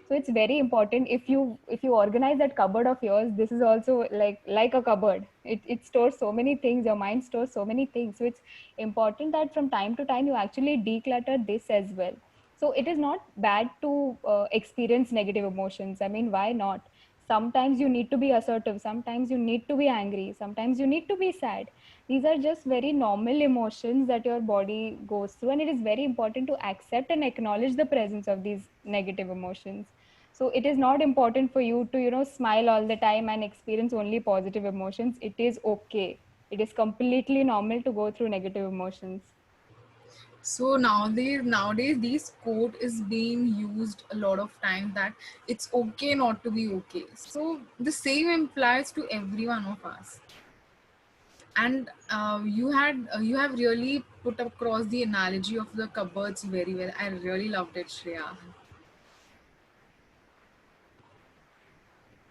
So it's very important, if you organize that cupboard of yours, this is also like a cupboard. It stores so many things, your mind stores so many things. So it's important that from time to time you actually declutter this as well. So it is not bad to experience negative emotions. I mean, why not? Sometimes you need to be assertive, sometimes you need to be angry, sometimes you need to be sad. These are just very normal emotions that your body goes through, and it is very important to accept and acknowledge the presence of these negative emotions. So it is not important for you to smile all the time and experience only positive emotions. It is okay. It is completely normal to go through negative emotions. so nowadays this quote is being used a lot of times, that it's okay not to be okay. So the same applies to every one of us. And you have really put across the analogy of the cupboards very well. I really loved it, Shreya.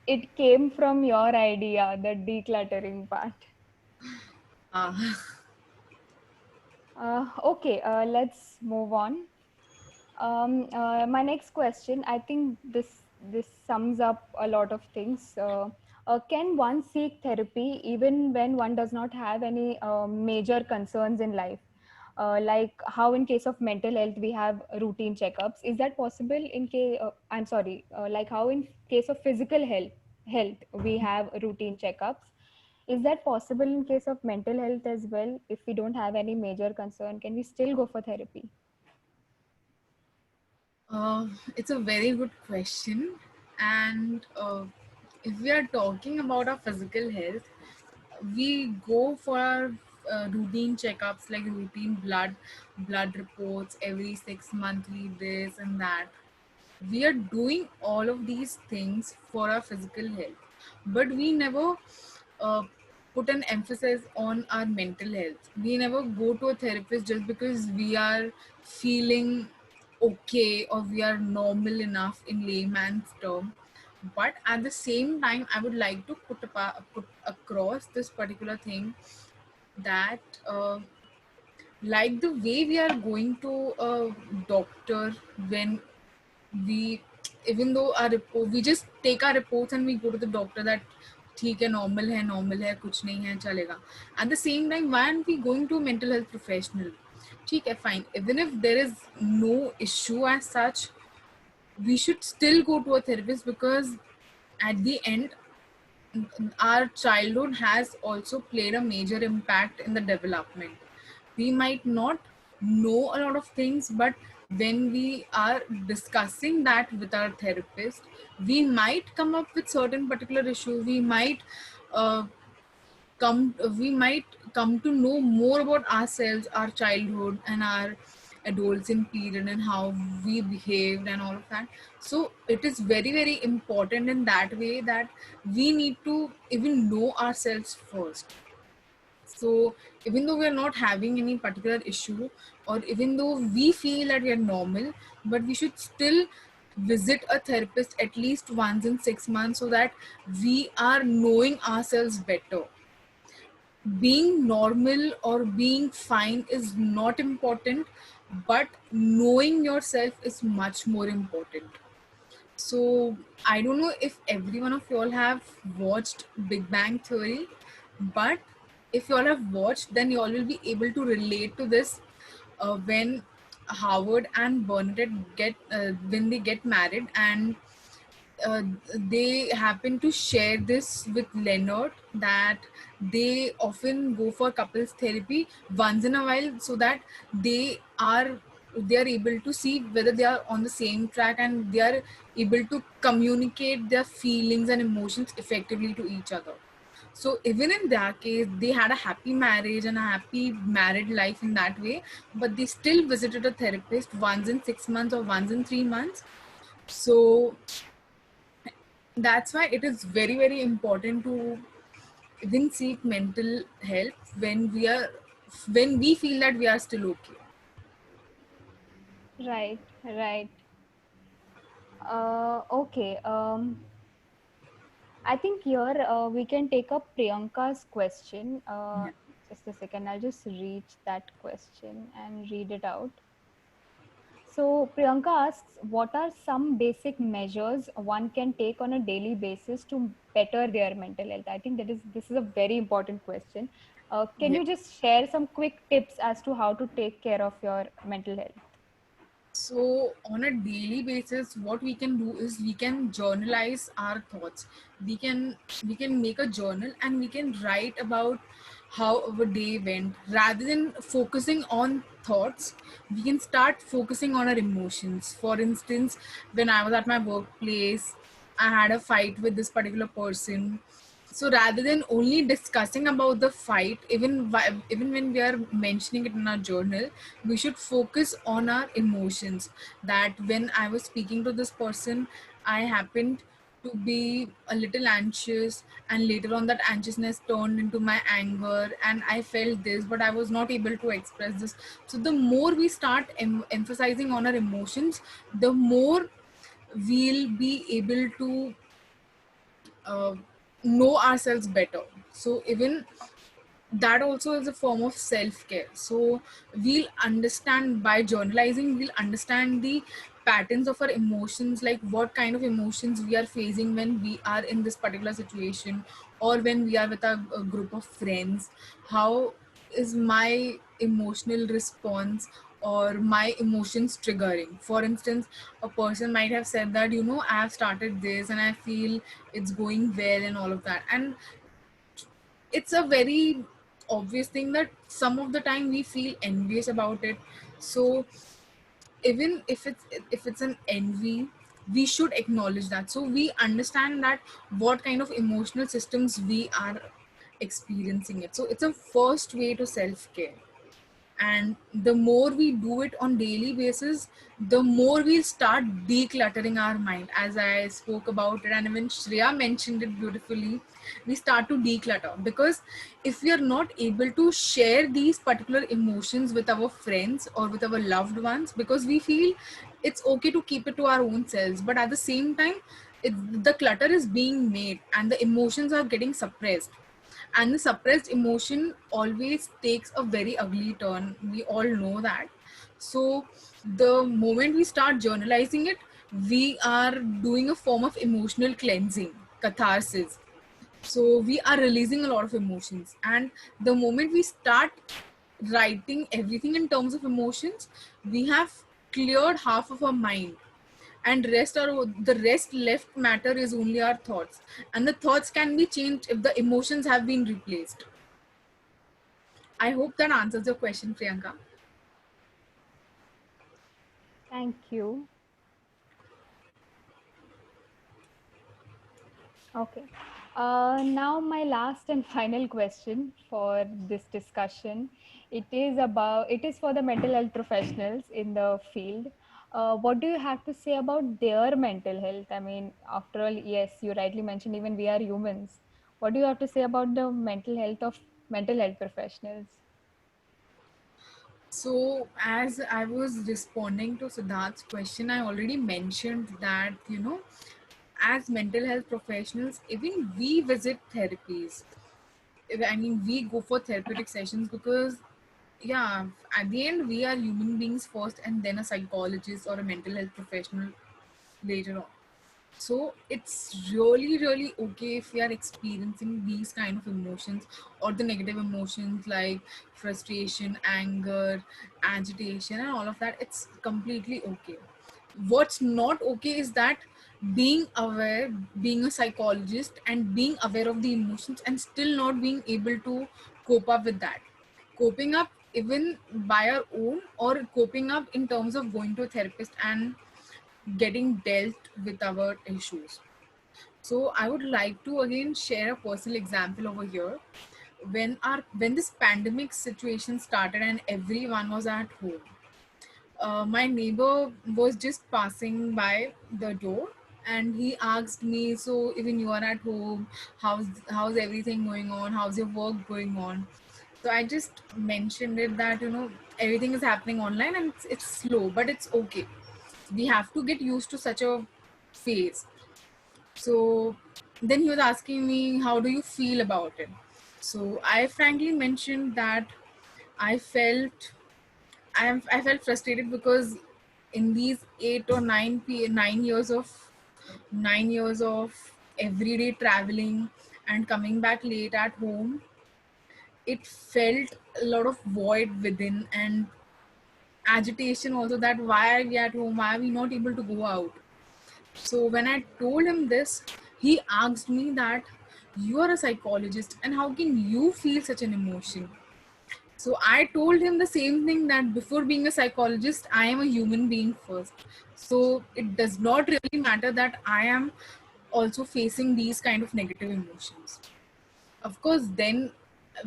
It came from your idea, the decluttering part. uh, Okay, let's move on. My next question, I think this sums up a lot of things. Can one seek therapy even when one does not have any major concerns in life? Like how in case of mental health we have routine checkups. Is that possible in case? I'm sorry. Like how in case of physical health we have routine checkups. Is that possible in case of mental health as well? If we don't have any major concern, can we still go for therapy? it's a very good question. And if we are talking about our physical health, we go for our routine checkups, like routine blood reports every 6 monthly, this and that. We are doing all of these things for our physical health, but we never uh, put an emphasis on our mental health. We never go to a therapist just because we are feeling okay or we are normal enough in layman's term. But at the same time, I would like to put across this particular thing, that like the way we are going to a doctor, when we, even though our report, we just take our reports and we go to the doctor that ठीक है, normal है, कुछ नहीं है, चलेगा. At the same time, why aren't we going to a mental health professional? ठीक है, fine, even if there is no issue as such, we should still go to a therapist, because at the end, our childhood has also played a major impact in the development. We might not know a lot of things, but when we are discussing that with our therapist, we might come up with certain particular issue. Uh, we might come to know more about ourselves, our childhood and our adolescent period, and how we behaved and all of that. So it is very very important in that way that we need to even know ourselves first. So even though we are not having any particular issue, or even though we feel that we are normal, but we should still visit a therapist at least once in 6 months, so that we are knowing ourselves better. Being normal or being fine is not important, but knowing yourself is much more important. So I don't know if every one of y'all have watched Big Bang Theory, but if y'all have watched, then y'all will be able to relate to this. When Howard and Bernadette when they get married, and uh, they happen to share this with Leonard, that they often go for couples therapy once in a while, so that they are able to see whether they are on the same track, and they are able to communicate their feelings and emotions effectively to each other. So even in their case, they had a happy marriage and a happy married life in that way, but they still visited a therapist once in 6 months or once in 3 months. So that's why it is very very important to even seek mental help when we feel that we are still okay. Right, right. Okay. I think here we can take up Priyanka's question. Yeah. Just a second, I'll just reach that question and read it out. So Priyanka asks, what are some basic measures one can take on a daily basis to better their mental health? I think this is a very important question. Can Yeah. you just share some quick tips as to how to take care of your mental health? So on a daily basis, what we can do is we can journalize our thoughts. We can make a journal, and we can write about how our day went. Rather than focusing on thoughts, we can start focusing on our emotions. For instance, when I was at my workplace, I had a fight with this particular person. So rather than only discussing about the fight, even when we are mentioning it in our journal, we should focus on our emotions. That when I was speaking to this person, I happened to be a little anxious, and later on that anxiousness turned into my anger, and I felt this but I was not able to express this. So the more we start emphasizing on our emotions, the more we'll be able to uh, know ourselves better. So even that also is a form of self-care. So we'll understand, by journalizing we'll understand the patterns of our emotions, like what kind of emotions we are facing when we are in this particular situation, or when we are with a group of friends. How is my emotional response or my emotions triggering? For instance, a person might have said that, I have started this and I feel it's going well and all of that, and it's a very obvious thing that some of the time we feel envious about it. So even if it's an envy, we should acknowledge that, so we understand that what kind of emotional systems we are experiencing it. So it's a first way to self-care, and the more we do it on daily basis, the more we'll start decluttering our mind, as I spoke about it, and even Shreya mentioned it beautifully. We start to declutter, because if we are not able to share these particular emotions with our friends or with our loved ones, because we feel it's okay to keep it to our own selves, but at the same time the clutter is being made and the emotions are getting suppressed, and the suppressed emotion always takes a very ugly turn. We all know that. So the moment we start journalizing it, we are doing a form of emotional cleansing, catharsis. So we are releasing a lot of emotions, and the moment we start writing everything in terms of emotions, we have cleared half of our mind, and the rest left matter is only our thoughts, and the thoughts can be changed if the emotions have been replaced. I hope that answers your question, Priyanka. Thank you. Okay. Now my last and final question for this discussion. It is for the mental health professionals in the field. What do you have to say about their mental health? I mean, after all, yes, you rightly mentioned even we are humans. What do you have to say about the mental health professionals? So, as I was responding to Siddharth's question, I already mentioned that, as mental health professionals, even we visit therapies. I mean, we go for therapeutic sessions because, yeah, at the end, we are human beings first and then a psychologist or a mental health professional later on. So it's really, really okay if we are experiencing these kind of emotions or the negative emotions like frustration, anger, agitation, and all of that. It's completely okay. What's not okay is that being aware, being a psychologist, and being aware of the emotions and still not being able to cope up with that. Coping up even by our own, or coping up in terms of going to a therapist and getting dealt with our issues. So I would like to again share a personal example over here. When this pandemic situation started and everyone was at home, my neighbor was just passing by the door and he asked me, so even you are at home, how's everything going on, how's your work going on? So I just mentioned it that everything is happening online and it's slow, but it's okay. We have to get used to such a phase. So then he was asking me, how do you feel about it? So I frankly mentioned that I felt I felt frustrated because in these 9 years of everyday traveling and coming back late at home, it felt a lot of void within and agitation also, that why are we at home, why are we not able to go out? So when I told him this, he asked me that you are a psychologist and how can you feel such an emotion? So I told him the same thing, that before being a psychologist, I am a human being first. So it does not really matter that I am also facing these kind of negative emotions. Of course, then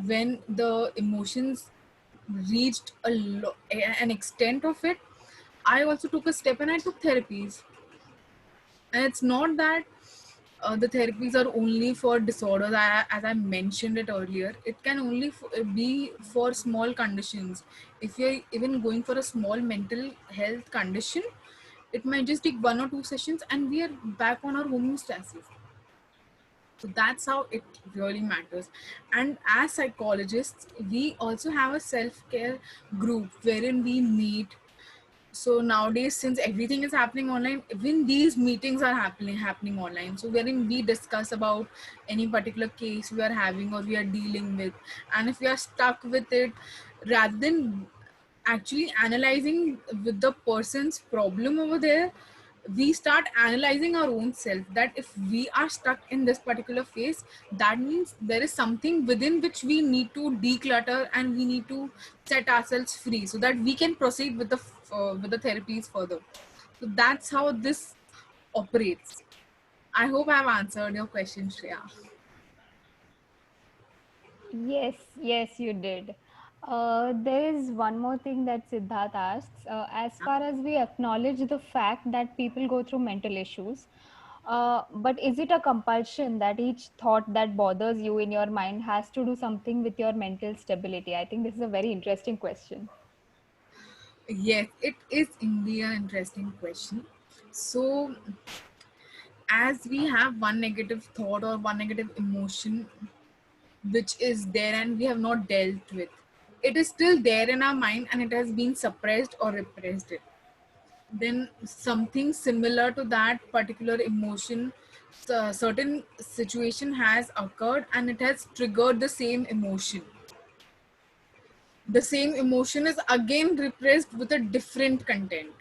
when the emotions reached an extent of it, I also took a step and I took therapies. And it's not that the therapies are only for disorders, as I mentioned it earlier. It can only be for small conditions. If you're even going for a small mental health condition, it might just take 1 or 2 sessions and we are back on our homeostasis. So that's how it really matters. And as psychologists, we also have a self-care group wherein we meet. So nowadays, since everything is happening online, even these meetings are happening online. So wherein we discuss about any particular case we are having or we are dealing with, and if we are stuck with it, rather than actually analyzing with the person's problem over there, we start analyzing our own self, that if we are stuck in this particular phase, that means there is something within which we need to declutter and we need to set ourselves free so that we can proceed with the therapies further. So that's how this operates. I hope I've answered your question, Shreya. Yes, yes, you did. There is one more thing that Siddharth asks. As far as we acknowledge the fact that people go through mental issues, but is it a compulsion that each thought that bothers you in your mind has to do something with your mental stability? I think this is a very interesting question. Yes, it is indeed an interesting question. So as we have one negative thought or one negative emotion which is there and we have not dealt with, it is still there in our mind and it has been suppressed or repressed it, then something similar to that particular emotion, certain situation has occurred and it has triggered the same emotion. The same emotion is again repressed with a different content.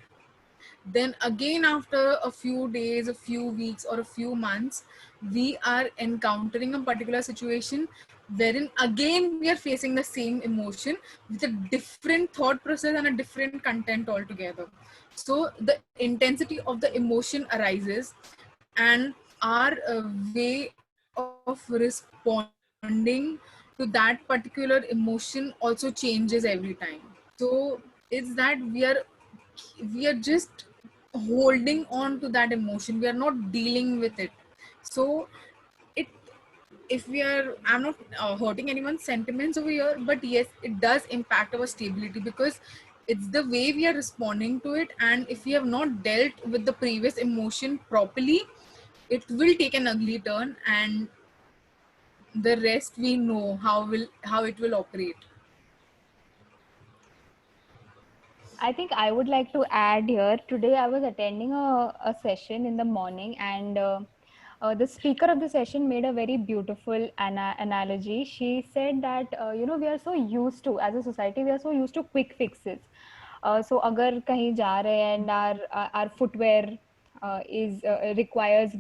Then again, after a few days, a few weeks, or a few months, we are encountering a particular situation wherein again we are facing the same emotion with a different thought process and a different content altogether. So the intensity of the emotion arises, and our way of responding to that particular emotion also changes every time. So it's that we are just holding on to that emotion, we are not dealing with it. So it if we are I'm not hurting anyone's sentiments over here, but yes, it does impact our stability, because it's the way we are responding to it, and if we have not dealt with the previous emotion properly, it will take an ugly turn, and the rest we know how it will operate. I think I would like to add here. Today, I was attending a session in the morning, and the speaker of the session made a very beautiful analogy. She said that, we are so used to, as a society, we are so used to quick fixes. So, अगर कहीं जा रहे हैं and our footwear is requires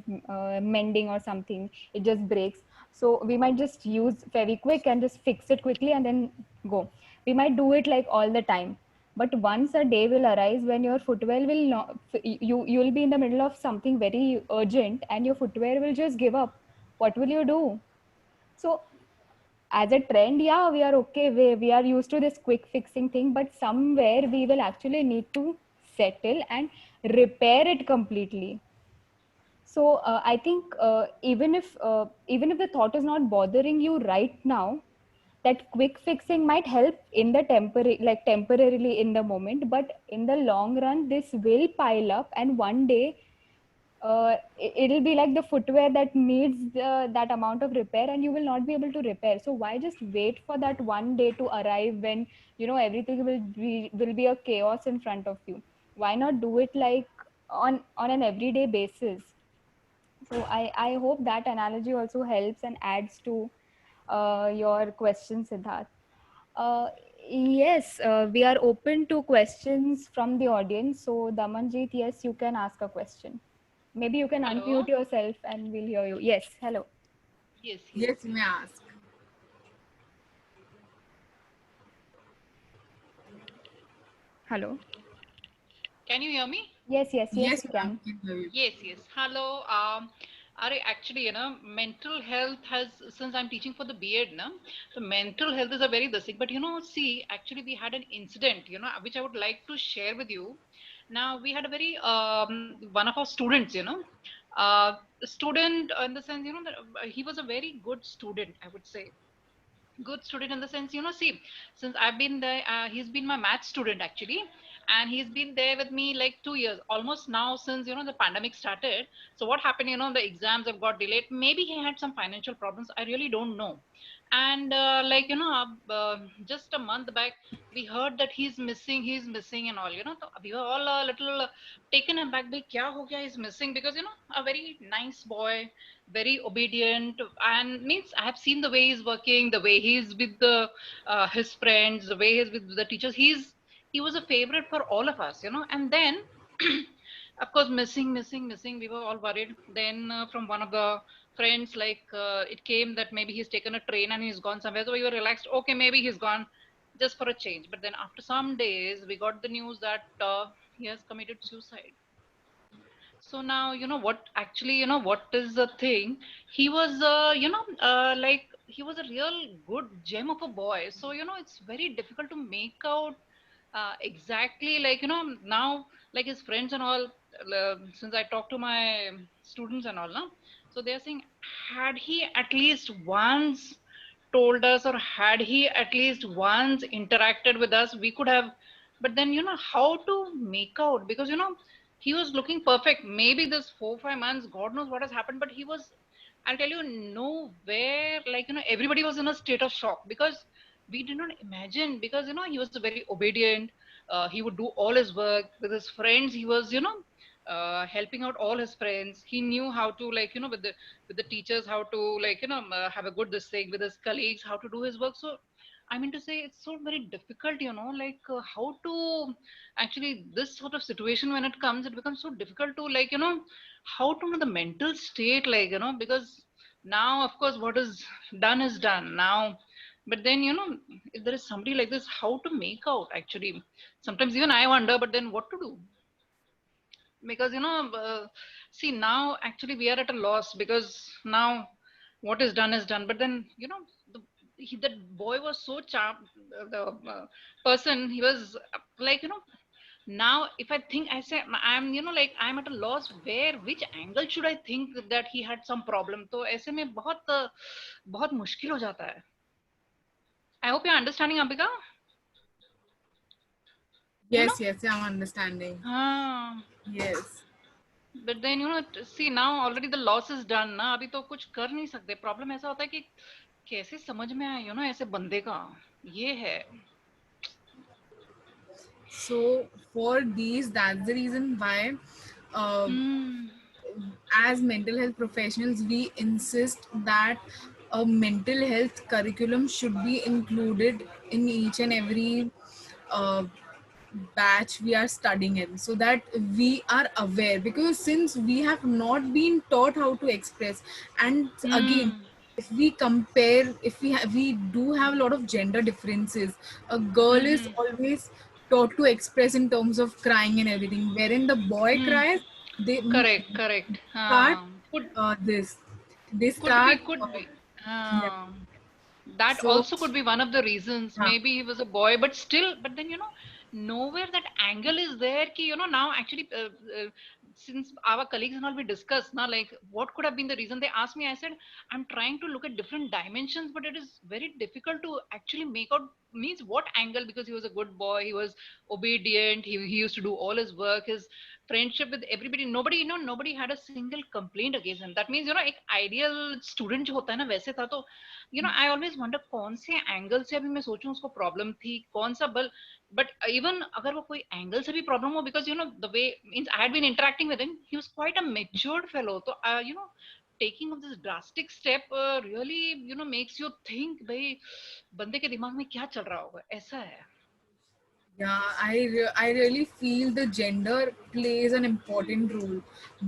mending or something, it just breaks. So we might just use Fevikwik and just fix it quickly and then go. We might do it like all the time, but once a day will arise when your footwear will not, you will be in the middle of something very urgent and your footwear will just give up. What will you do? So as a trend, yeah, we are okay, we are used to this quick fixing thing, but somewhere we will actually need to settle and repair it completely. So I think even if the thought is not bothering you right now, that quick fixing might help in the temporarily in the moment, but in the long run this will pile up, and one day it'll be like the footwear that needs that amount of repair, and you will not be able to repair. So why just wait for that one day to arrive when everything will be a chaos in front of you? Why not do it like on an everyday basis? So I hope that analogy also helps and adds to your question, Siddharth. Uh, yes, we are open to questions from the audience. So Damanjeet, yes, you can ask a question. Maybe you can Hello. unmute yourself and we'll hear you. Yes, hello. Yes, yes. Yes, you may ask. Hello. Can you hear me? Yes, Yes, we ma'am, can. we can hear you. Yes, yes. Hello. Are actually, mental health has, since I'm teaching for the B.Ed, the mental health is a very basic. But see, actually, we had an incident, which I would like to share with you. Now, we had a very one of our students, student in the sense, that he was a very good student, I would say. Good student in the sense, see, since I've been there, he's been my math student actually, and he's been there with me like 2 years almost now, since the pandemic started. So what happened, the exams have got delayed. Maybe he had some financial problems, I really don't know. And just a month back, we heard that he's missing and all. So we were all a little taken aback by kya ho gaya, he's missing, because a very nice boy, very obedient, and means I have seen the way he's working, the way he's with the his friends, the way he's with the teachers. He was a favorite for all of us, and then of course, missing, we were all worried. Then from one of the friends, like it came that maybe he's taken a train and he's gone somewhere, so we were relaxed, okay, maybe he's gone just for a change. But then after some days we got the news that he has committed suicide. So now, what actually, what is the thing? He was, like he was a real good gem of a boy. So, it's very difficult to make out exactly, like, now, like his friends and all, since I talk to my students and all, now, so they're saying, had he at least once told us, or had he at least once interacted with us, we could have. But then, how to make out? Because, he was looking perfect. Maybe this 4 5 months, God knows what has happened, but he was, I'll tell you, nowhere, like, everybody was in a state of shock, because we did not imagine, because, he was very obedient. He would do all his work with his friends. He was, helping out all his friends. He knew how to, like, with the teachers, how to, like, have a good this thing with his colleagues, how to do his work. So I mean to say, it's so very difficult, like how to actually, this sort of situation, when it comes, it becomes so difficult to, like, how to know the mental state, like, because Now, of course, what is done now. But then, if there is somebody like this, how to make out actually? Sometimes even I wonder, but then what to do? Because, see, now actually we are at a loss because now what is done. But then, that boy was so charmed, the person, he was like, now if I think, I say I'm, like I'm at a loss where which angle should I think that he had some problem. तो ऐसे में बहुत मुश्किल हो जाता है. I hope you're understanding, Ambika. You know. Yes, I'm understanding. हाँ. Yes. But then, see, now already the loss is done ना, अभी तो कुछ कर नहीं सकते. Problem ऐसा होता है कि कैसे समझ में आए, ऐसे बंदे का ये है. So for these, that's the reason why, uh, Hmm. as mental health professionals, we insist that a mental health curriculum should be included in each and every uh, batch we are studying in, so that we are aware, because since we have not been taught how to express, and again, Hmm. if we compare, if we do have a lot of gender differences. A girl is Hmm. always taught to express in terms of crying and everything, wherein the boy Hmm. cries, they Correct. start Could this, they could be start could be. yeah. That So also could be one of the reasons. yeah. Maybe he was a boy, but still, but then, nowhere that angle is there. Ki, now actually, since our colleagues and all we discussed now, like what could have been the reason. They asked me, I said, I'm trying to look at different dimensions, but it is very difficult to actually make out means what angle, because he was a good boy, he was obedient, he used to do all his work, his friendship with everybody, nobody, nobody had a single complaint against him. That means, एक ideal student जो होता है ना वैसे था. तो I always wonder कौन से एंगल से अभी मैं सोचूं उसको प्रॉब्लम थी कौन सा बल. बट इवन अगर वो कोई एंगल से भी प्रॉब्लम हो, because the way means I had been interacting with him, he was quite a matured fellow. तो taking of this drastic step really makes you think भाई बंदे के दिमाग में क्या चल रहा होगा, ऐसा है. Yeah, I really feel the gender plays an important role.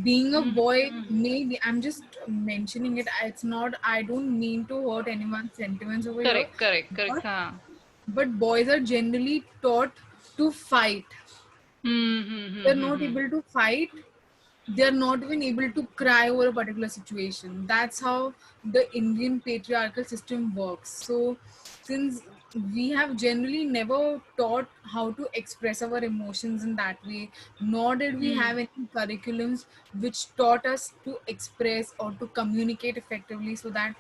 Being a boy, maybe I'm just mentioning it. It's not. I don't mean to hurt anyone's sentiments over here, correct but हाँ. boys are generally taught to fight. They're not hmm. able to fight. They're not even able to cry over a particular situation. That's how the Indian patriarchal system works. So, since we have generally never taught how to express our emotions in that way, nor did we have any curriculums which taught us to express or to communicate effectively, so that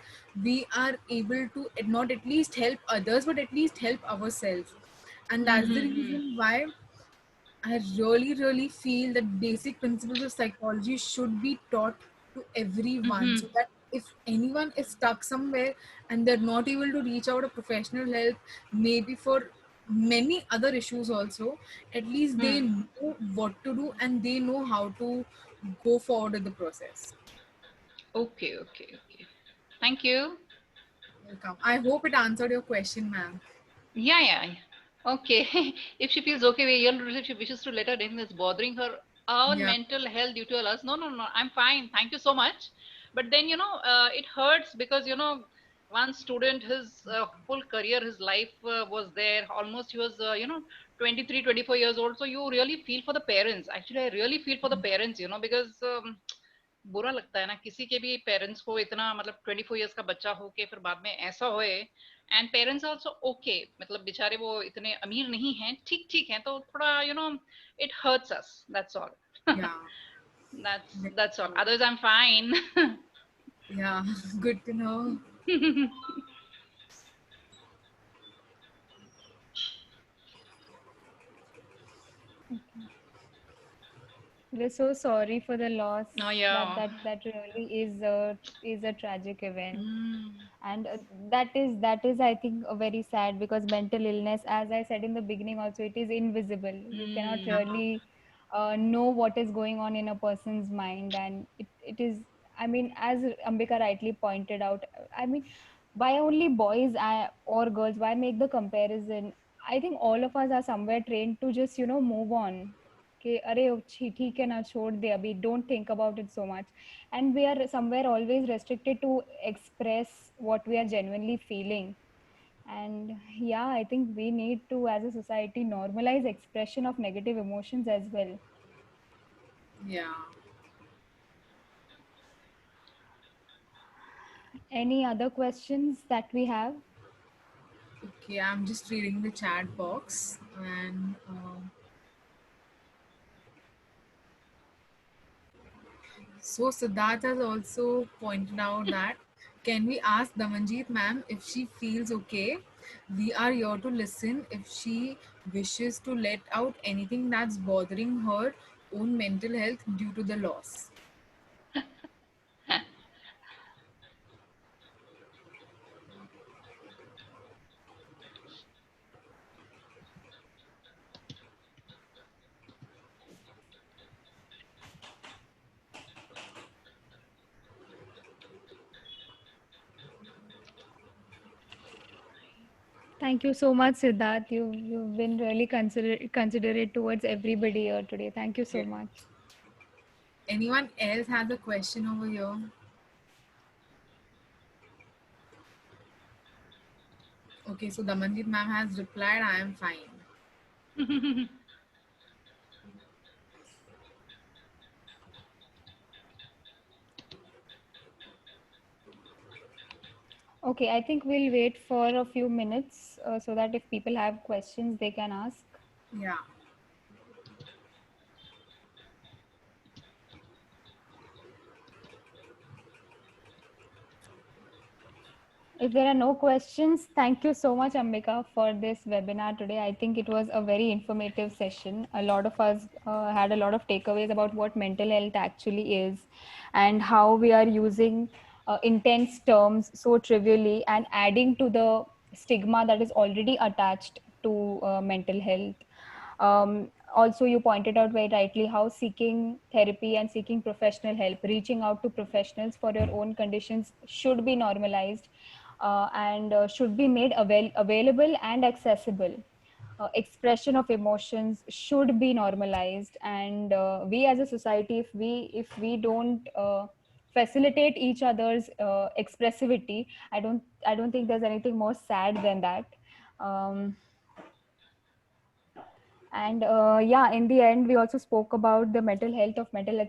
we are able to not at least help others, but at least help ourselves. And that's the reason why I really feel that basic principles of psychology should be taught to everyone, so that if anyone is stuck somewhere and they're not able to reach out a professional help, maybe for many other issues also, at least they know what to do and they know how to go forward with the process. Okay. Thank you. Welcome. I hope it answered your question, ma'am. Yeah. Okay. If she feels okay, if she wishes to let her anything that's bothering her own Yeah. mental health due to a loss. No. I'm fine. Thank you so much. But then, it hurts because, one student, his full career, his life was there. Almost he was, 23, 24 years old. So you really feel for the parents. Actually, I really feel for the parents, because बुरा लगता है ना किसी के भी parents को इतना मतलब 24 इयर्स का बच्चा हो के फिर बाद में ऐसा होए. एंड पेरेंट्स आल्सो ओके, मतलब बेचारे वो इतने अमीर नहीं हैं, ठीक ठीक हैं, तो थोड़ा it hurts us, that's all. Yeah. That's all, otherwise I'm fine. Yeah. Good to know. We're so sorry for the loss. Oh That yeah. really is a tragic event, Mm. and that is I think very sad, because mental illness, as I said in the beginning, also it is invisible. You cannot Mm. really know what is going on in a person's mind, and it is. I mean, as Ambika rightly pointed out, I mean, why only boys or girls? Why make the comparison? I think all of us are somewhere trained to just move on, कि अरे ठीक है ना, छोड़ दे अभी, don't think about it so much. And we are somewhere always restricted to express what we are genuinely feeling. And yeah, I think we need to, as a society, normalize expression of negative emotions as well. Yeah. Any other questions that we have? Okay, I'm just reading the chat box, and so Siddharth has also pointed out that can we ask Damanjeet ma'am if she feels okay? We are here to listen if she wishes to let out anything that's bothering her own mental health due to the loss. Thank you so much, Siddharth. You've been really considerate towards everybody here today. Thank you so Yeah. much. Anyone else has a question over here? Okay, so Damanjeet ma'am has replied, I am fine. Okay, I think we'll wait for a few minutes so that if people have questions, they can ask. Yeah. If there are no questions, thank you so much, Ambika, for this webinar today. I think it was a very informative session. A lot of us had a lot of takeaways about what mental health actually is and how we are using intense terms so trivially and adding to the stigma that is already attached to mental health. Also, you pointed out very rightly how seeking therapy and seeking professional help, reaching out to professionals for your own conditions should be normalized and should be made available and accessible. Expression of emotions should be normalized, and we as a society, if we don't facilitate each other's expressivity, I don't think there's anything more sad than that. Um, and yeah, in the end, we also spoke about the mental health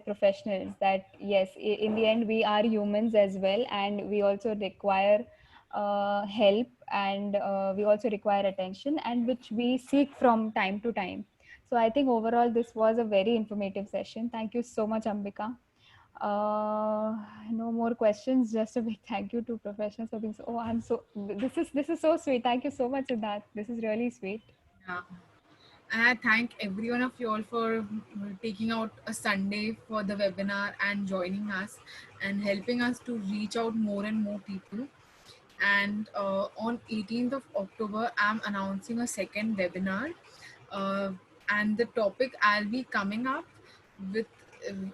professionals. That yes, in the end, we are humans as well, and we also require help, and we also require attention, and which we seek from time to time. So I think overall, this was a very informative session. Thank you so much, Ambika. No more questions. Just a big thank you to professionals for being so. Oh, I'm so. This is so sweet. Thank you so much, Siddharth. This is really sweet. Yeah. And I thank every one of you all for taking out a Sunday for the webinar and joining us and helping us to reach out more and more people. And on 18th of October, I'm announcing a second webinar. Uh, and the topic I'll be coming up with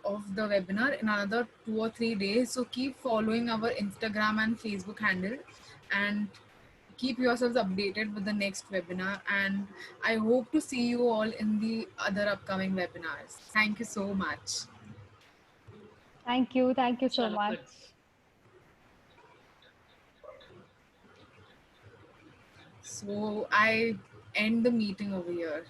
of the webinar in another 2 or 3 days. So keep following our Instagram and Facebook handle and keep yourselves updated with the next webinar, and I hope to see you all in the other upcoming webinars. Thank you so much. Thank you. Thank you so Chalo, much. good. So I end the meeting over here.